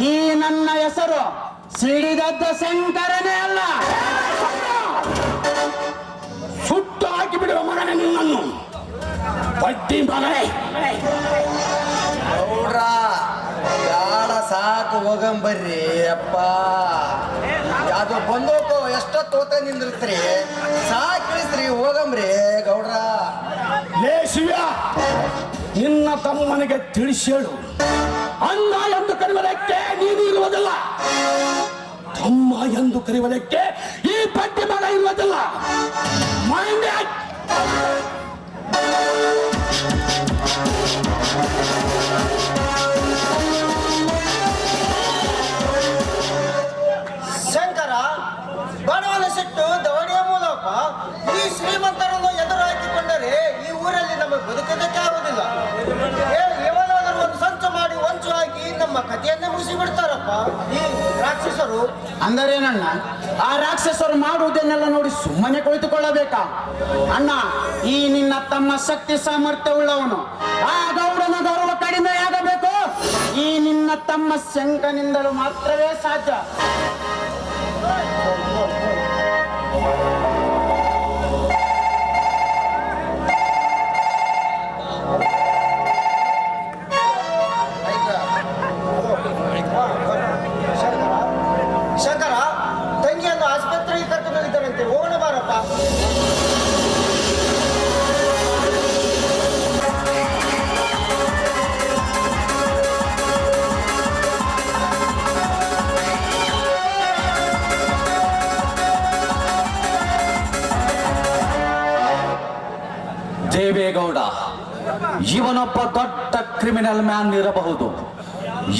ಈ ನನ್ನ ಹೆಸರು ಸಿಡಿದದ್ದ ಶಂಕರನೇ ಅಲ್ಲ. ಸುಟ್ಟು ಹಾಕಿ ಬಿಡುವ ಮಗನೇ ನಿನ್ನನ್ನು, ಬಡ್ಡಿ ಮಗನೇ. ಗೌಡ್ರ, ಯಾರ ಸಾಕು ಹೋಗಂಬರ್ರಿ ಅಪ್ಪ. ಅದು ಬಂದೋಕೋ ಎಷ್ಟೋ ತೋತ ನಿಂದಿರ್ತ್ರಿ, ಸಾಕಿಳಿಸ್ರಿ ಹೋಗಂಬ್ರಿ ಗೌಡ್ರ. ಲೇ ಶಿವ್ಯ, ನಿನ್ನ ತಮ್ಮನಿಗೆ ತಿಳಿಸಿ ಹೇಳು, ಅಣ್ಣ ಎಂದು ಕರೆಯುವುದಕ್ಕೆ ನೀನು ಇರುವುದಿಲ್ಲ, ತಮ್ಮ ಎಂದು ಕರೆಯುವುದಕ್ಕೆ ಈ ಬಡ್ಡಿ ಮಗ ಇರುವುದಿಲ್ಲ. ಮೈಂಡ್ ಶಂಕರ, ಬಡವನ ಸಿಟ್ಟು ದವಡಿಯ ಮೂಲಕ ಈ ಶ್ರೀಮಂತರನ್ನು ಎದುರು ಹಾಕಿಕೊಂಡರೆ ಈ ಊರಲ್ಲಿ ನಮಗೆ ಬದುಕೋದಕ್ಕೆ ಆಗುದಿಲ್ಲ. ಯಾವಾಗಾದರೂ ಒಂದು ಸಂಚು ಮಾಡಿ ವಂಚು ಹಾಕಿ ನಮ್ಮ ಕಥೆಯನ್ನೇ ಮುಗಿಸಿಬಿಡ್ತಾರಪ್ಪ ಈ ರಾಕ್ಷಸರು. ಅಂದರೇನಣ್ಣ, ಆ ರಾಕ್ಷಸರು ಮಾಡುವುದನ್ನೆಲ್ಲ ನೋಡಿ ಸುಮ್ಮನೆ ಕುಳಿತುಕೊಳ್ಳಬೇಕಾ? ಅಣ್ಣ, ಈ ನಿನ್ನ ತಮ್ಮ ಶಕ್ತಿ ಸಾಮರ್ಥ್ಯವುಳ್ಳವನು. ಆ ಗೌಡನ ಗೌರವ ಕಡಿಮೆಯಾಗಬೇಕು ಈ ನಿನ್ನ ತಮ್ಮ ಶಂಕನಿಂದಲೂ ಮಾತ್ರವೇ ಸಾಧ್ಯ. ಶಂಕರ, ತಂಗಿಯನ್ನು ಆಸ್ಪತ್ರೆಗೆ ಕರ್ಕೊಂಡು ಹೋಗಿದ್ದಾರಂತೆ. ಇವನೊಬ್ಬ ದೊಡ್ಡ ಕ್ರಿಮಿನಲ್ ಮ್ಯಾನ್ ಇರಬಹುದು.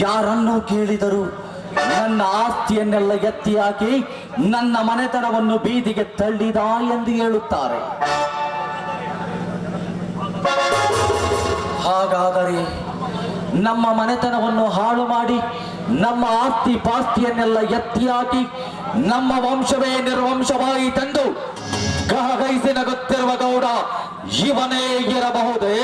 ಯಾರನ್ನು ಕೇಳಿದರು ನನ್ನ ಆಸ್ತಿಯನ್ನೆಲ್ಲ ಎತ್ತಿ ಹಾಕಿ ನನ್ನ ಮನೆತನವನ್ನು ಬೀದಿಗೆ ತಳ್ಳಿದ ಎಂದು ಹೇಳುತ್ತಾರೆ. ಹಾಗಾದರೆ ನಮ್ಮ ಮನೆತನವನ್ನು ಹಾಳು ಮಾಡಿ ನಮ್ಮ ಆಸ್ತಿ ಪಾಸ್ತಿಯನ್ನೆಲ್ಲ ಎತ್ತಿ ಹಾಕಿ ನಮ್ಮ ವಂಶವೇ ನಿರ್ವಂಶವಾಯಿತೆಂದು ಗಹಗೈಸಿ ನಗುತ್ತಿರುವ ಗೌಡ ಇವನೇ ಇರಬಹುದೇ?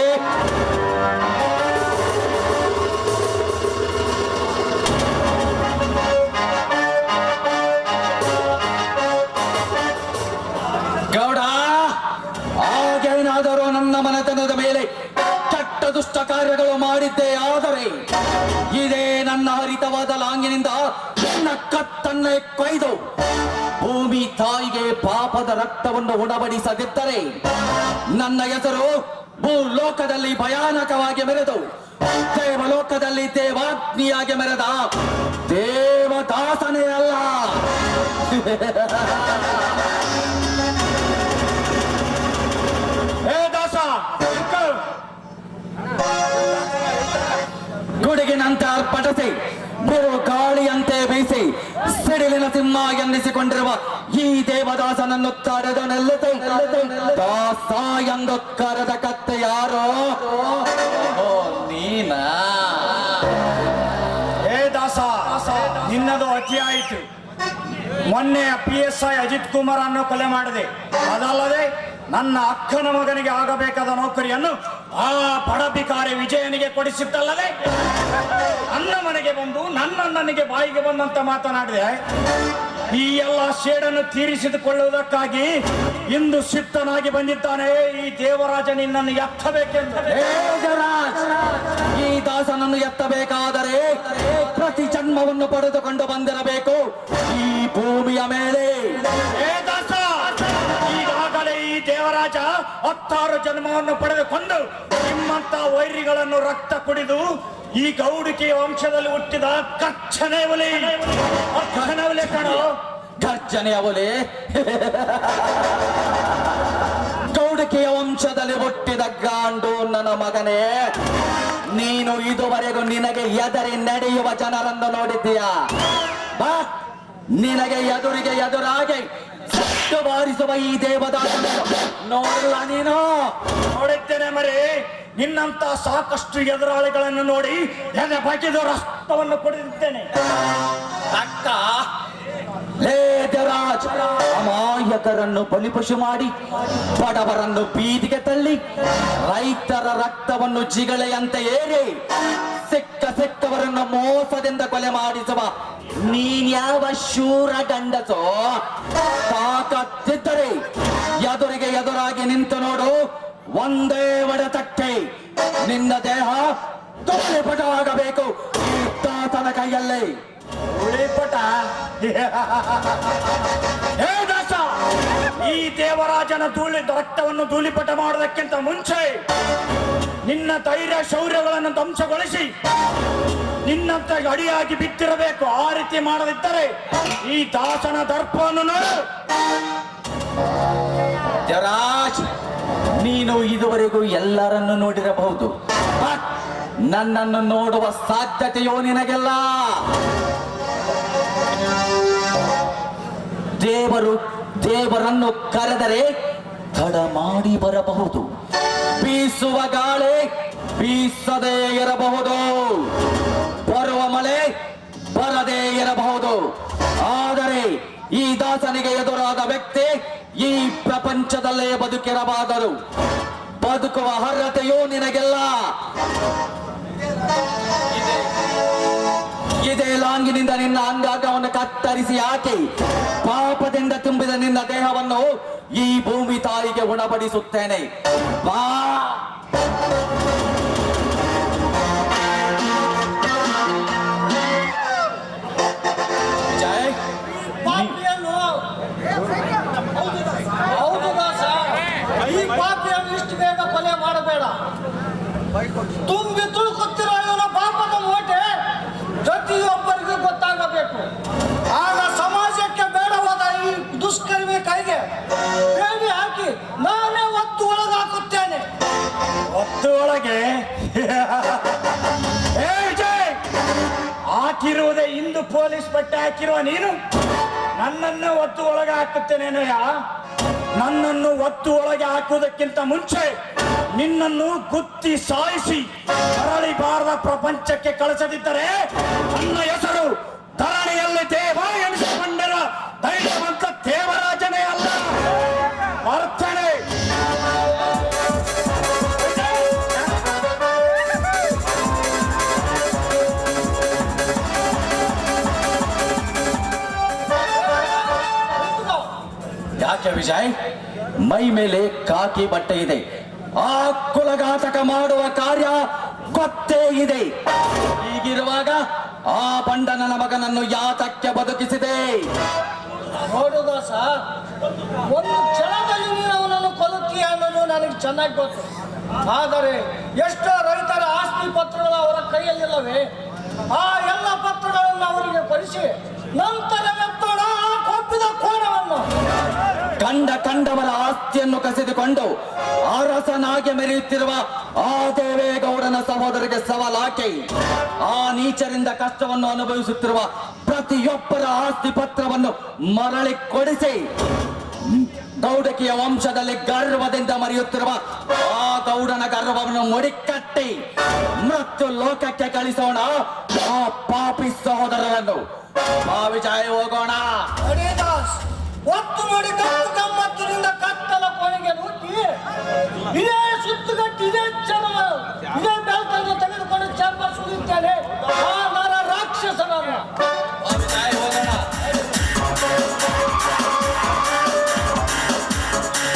ಗೌಡ, ಆಗೇನಾದರೂ ನನ್ನ ಮನೆತನದ ಮೇಲೆ ಕೆಟ್ಟ ದುಷ್ಟ ಕಾರ್ಯಗಳು ಮಾಡಿದ್ದೇ ಆದರೆ ಇದೇ ನನ್ನ ಹರಿತವಾದ ಲಾಂಗಿನಿಂದ ನನ್ನ ಕತ್ತನ್ನೇ ಕೊಯ್ದು ಭೂಮಿ ತಾಯಿಗೆ ಪಾಪದ ರಕ್ತವನ್ನು ಉಣಬಡಿಸದಿದ್ದರೆ ನನ್ನ ಹೆಸರು ಭೂಲೋಕದಲ್ಲಿ ಭಯಾನಕವಾಗಿ ಮೆರೆದು ದೇವಲೋಕದಲ್ಲಿ ದೇವಾಗ್ನಿಯಾಗಿ ಮೆರೆದ ದೇವದಾಸನೇ ಅಲ್ಲ. ಗುಡುಗಿನಂತೆ ಅರ್ಪಟಿಸಿ ಬಿರು ಗಾಳಿಯಂತೆ ಬೀಸಿ ಸಿಡಿಲಿನ ಸಿಂಹ ಎನ್ನಿಸಿಕೊಂಡಿರುವ ಈ ದೇವದಾಸನನ್ನು ತಡೆದು ದಾಸ ಎಂದು ಕರೆದ ಕತ್ತೆ ಯಾರೋ? ನೀನಾ? ಏ ದಾಸ, ನಿನ್ನದು ಅತಿ ಆಯಿತು. ಮೊನ್ನೆ PSI ಅಜಿತ್ ಕುಮಾರ್ ಅನ್ನು ಕೊಲೆ ಮಾಡಿದೆ. ಅದಲ್ಲದೆ ನನ್ನ ಅಕ್ಕನ ಮಗನಿಗೆ ಆಗಬೇಕಾದ ನೌಕರಿಯನ್ನು ಆ ಬಡಬಿಕಾರಿ ವಿಜಯನಿಗೆ ಕೊಡಿಸಿದ್ದಲ್ಲದೆ ನನ್ನ ಮನೆಗೆ ಬಂದು ನನ್ನಣ್ಣನಿಗೆ ಬಾಯಿಗೆ ಬಂದಂತ ಮಾತನಾಡಿದೆ. ಈ ಎಲ್ಲ ಸೇಡನ್ನು ತೀರಿಸಿಕೊಳ್ಳುವುದಕ್ಕಾಗಿ ಇಂದು ಸಿದ್ಧನಾಗಿ ಬಂದಿದ್ದಾನೆ ಈ ದೇವರಾಜ ನಿನ್ನನ್ನು ಎತ್ತಬೇಕೆಂದು. ಈ ದಾಸನನ್ನು ಎತ್ತಬೇಕಾದರೆ ಪ್ರತಿ ಜನ್ಮವನ್ನು ಪಡೆದುಕೊಂಡು ಬಂದಿರಬೇಕು ಈ ಭೂಮಿಯ ಮೇಲೆ. ಈಗಾಗಲೇ ಈ ದೇವರಾಜ 16 ಜನ್ಮವನ್ನು ಪಡೆದುಕೊಂಡು ನಿಮ್ಮಂತ ವೈರಿಗಳನ್ನು ರಕ್ತ ಕುಡಿದು ಈ ಗೌಡಿಕೆಯ ವಂಶದಲ್ಲಿ ಹುಟ್ಟಿದ ಕಚ್ಚನೆ ಒಲೆ ಕಾಣೋ. ಗರ್ಜನೆಯ ಒಲೆ ಗೌಡಿಕೆಯ ವಂಶದಲ್ಲಿ ಹುಟ್ಟಿದ ಗಾಂಡು ನನ್ನ ಮಗನೇ. ನೀನು ಇದುವರೆಗೂ ನಿನಗೆ ಎದರಿ ನಡೆಯುವ ಜನರನ್ನು ನೋಡಿದ್ದೀಯಾ? ಬಾ, ನಿನಗೆ ಎದುರಿಗೆ ಎದುರಾಗಿ ಸತ್ತು ಬಾರಿಸುವ ಈ ದೇವದಾಸ ನೋಡಲ್ಲ ನೀನು? ನೋಡಿದ್ದೇನೆ ಮರಿ. ನಿನ್ನಂತ ಸಾಕಷ್ಟು ಎದುರಾಳಿಗಳನ್ನು ನೋಡಿ ಎದೆ ಬಗೆದು ರಕ್ತವನ್ನು ಕುಡಿದಿದ್ದೇನೆ. ರಕ್ತ? ಲೇ ದೇವರಾಜ್, ಅಮಾಯಕರನ್ನು ಬಲಿಪಶು ಮಾಡಿ ಬಡವರನ್ನು ಬೀದಿಗೆ ತಳ್ಳಿ ರೈತರ ರಕ್ತವನ್ನು ಜಿಗಳೆಯಂತೆ ಏರಿ ಸಿಕ್ಕವರನ್ನು ಮೋಸದಿಂದ ಕೊಲೆ ಮಾಡಿಸುವ ನೀನ್ಯಾವ ಶೂರ ಗಂಡಸೋ? ತಾಕತ್ತಿದ್ದರೆ ಎದುರಿಗೆ ಎದುರಾಗಿ ನಿಂತು ನೋಡು, ಒಂದೇ ಒಡೆತಕ್ಕೆ ನಿನ್ನ ದೇಹ ಧೂಳಿಪಟವಾಗಬೇಕು ಈ ದಾಸನ ಕೈಯಲ್ಲಿ. ಧೂಳಿಪಟ? ಹೇ ದಾಸ, ಈ ದೇವರಾಜನ ರಕ್ತವನ್ನು ಧೂಳಿಪಟ ಮಾಡೋದಕ್ಕಿಂತ ಮುಂಚೆ ನಿನ್ನ ಧೈರ್ಯ ಶೌರ್ಯಗಳನ್ನು ಧ್ವಂಸಗೊಳಿಸಿ ನಿನ್ನಂತ ಅಡಿಯಾಗಿ ಬಿತ್ತಿರಬೇಕು. ಆ ರೀತಿ ಮಾಡದಿದ್ದರೆ ಈ ದಾಸನ ದರ್ಪವನ್ನು ನೋಡು. ದೇವರಾಜ್, ನೀನು ಇದುವರೆಗೂ ಎಲ್ಲರನ್ನು ನೋಡಿರಬಹುದು, ಬಟ್ ನನ್ನನ್ನು ನೋಡುವ ಸಾಧ್ಯತೆಯೋ ನಿನಗೆಲ್ಲ. ದೇವರನ್ನು ಕರೆದರೆ ತಡ ಮಾಡಿ ಬರಬಹುದು. ಬೀಸುವ ಗಾಳಿ ಬೀಸದೇ ಇರಬಹುದು, ಬರುವ ಮಳೆ ಬರದೇ ಇರಬಹುದು. ಆದರೆ ಈ ದಾಸನಿಗೆ ಎದುರಾದ ವ್ಯಕ್ತಿ ಈ ಪ್ರಪಂಚದಲ್ಲೇ ಬದುಕಿರಬಾರದು. ಬದುಕುವ ಅರ್ಹತೆಯೂ ನಿನಗೆಲ್ಲ. ಇದೇ ಲಾಂಗಿನಿಂದ ನಿನ್ನ ಅಂಗಾಂಗವನ್ನು ಕತ್ತರಿಸಿ ಹಾಕಿ ಪಾಪದಿಂದ ತುಂಬಿದ ನಿನ್ನ ದೇಹವನ್ನು ಈ ಭೂಮಿ ತಾಯಿಗೆ ಉಣಬಡಿಸುತ್ತೇನೆ. ಬಾ. ಜೈ ಹೌದು ದಾಸ, ಈ ಪಾಪಿಯನ್ನು ಇಷ್ಟು ಬೇಗ ಕೊಲೆ ಮಾಡಬೇಡ. ತುಂಬಿ ತುಳುಕುತ್ತಿರೋ ಇವನ ಪಾಪದ ಮೋಟೆ ಪ್ರತಿಯೊಬ್ಬರಿಗೂ ಗೊತ್ತಾಗಬೇಕು. ಆಗ ಸಮಾಜಕ್ಕೆ ಬೇಡವಾದ ಈ ದುಷ್ಕರ್ಮಿ ಕೈಗೆ ಬೇಡಿ ಹಾಕಿ ನಾನೇ ಒತ್ತು ಒಳಗಾಕುತ್ತೇನೆ. ಹಾಕಿರುವುದೇ ಇಂದು ಪೊಲೀಸ್ ಬಟ್ಟೆ ಹಾಕಿರುವ ನೀನು ನನ್ನನ್ನು ಒತ್ತು ಒಳಗೆ ಹಾಕುತ್ತೇನೇನಯ್ಯ? ನನ್ನನ್ನು ಒತ್ತು ಒಳಗೆ ಹಾಕುವುದಕ್ಕಿಂತ ಮುಂಚೆ ನಿನ್ನನ್ನು ಗುತ್ತಿ ಸಾಯಿಸಿ ಮರಳಿ ಬಾರದ ಪ್ರಪಂಚಕ್ಕೆ ಕಳಿಸದಿದ್ದರೆ ನನ್ನ ಹೆಸರು ಧರಣಿಯಲ್ಲಿ ದೇವ ಎನಿಸಿಕೊಂಡಿರುವ ಧೈರ್ಯವಂತ ದೇವರಾಜನೇ ಅಲ್ಲ. ಬರ್ತೇನೆ. ಯಾಕೆ ವಿಜಯ್, ಮೈ ಮೇಲೆ ಕಾಕಿ ಬಟ್ಟೆ ಇದೆ, ಆ ಕುಲಘಾತಕ ಮಾಡುವ ಕಾರ್ಯ ಗೊತ್ತೇ ಇದೆ. ಹೀಗಿರುವಾಗ ಆ ಬಂಡನನ ಮಗನನ್ನು ಯಾತಕ್ಕೆ ಬದುಕಿಸಿದೆ? ನೋಡು ದಾಸ, ಒಂದು ಕ್ಷಣದಲ್ಲಿ ನೀನು ಅವನನ್ನು ಕೊಲ್ಲುತ್ತೀಯ ಅನ್ನೋದು ನನಗೆ ಚೆನ್ನಾಗಿ ಗೊತ್ತು. ಆದರೆ ಎಷ್ಟೋ ರೈತರ ಆಸ್ತಿ ಪತ್ರಗಳು ಅವರ ಕೈಯಲ್ಲಿಲ್ಲವೇ? ಆ ಎಲ್ಲ ಪತ್ರಗಳನ್ನು ಅವರಿಗೆ ಕೊಡಿಸಿ ನಂತರ ಎತ್ತೋಣ ಆ ಕೊಪ್ಪಿದ ಕೋಣವನ್ನು. ಕಂಡವರ ಆಸ್ತಿಯನ್ನು ಕಸಿದುಕೊಂಡು ಅರಸನಾಗಿ ಮೆರೆಯುತ್ತಿರುವ ಆ ದೇವೇಗೌಡನ ಸಹೋದರಿಗೆ ಸವಾಲಾಕಿ ಆ ನೀಚರಿಂದ ಕಷ್ಟವನ್ನು ಅನುಭವಿಸುತ್ತಿರುವ ಪ್ರತಿಯೊಬ್ಬರ ಆಸ್ತಿ ಪತ್ರವನ್ನು ಮರಳಿ ಕೊಡಿಸಿ ಗೌಡಕಿಯ ವಂಶದಲ್ಲಿ ಗರ್ವದಿಂದ ಮರೆಯುತ್ತಿರುವ ಆ ಗೌಡನ ಗರ್ವವನ್ನು ಮುಡಿಕಟ್ಟಿ ಮೃತ್ಯು ಲೋಕಕ್ಕೆ ಕಳಿಸೋಣ ಆ ಪಾಪಿ ಸಹೋದರರನ್ನು. ವಿಜಯ, ಹೋಗೋಣ. ಹರಿದಾಸ್, ಒತ್ತು ನೋಡಿ ಕತ್ತು ಗಮ್ಮತ್ತಿನಿಂದ ಕತ್ತಲ ಕೊನೆಗೆ ನುಗ್ಗಿ ಇದೇ ಸುತ್ತುಗಟ್ಟಿ ಇದೇ ಚರ್ಮ ಇದೇ ಬೆಲ್ತನ್ನು ತೆಗೆದುಕೊಂಡು ಚರ್ಮ ಸುರಿಯುತ್ತೆ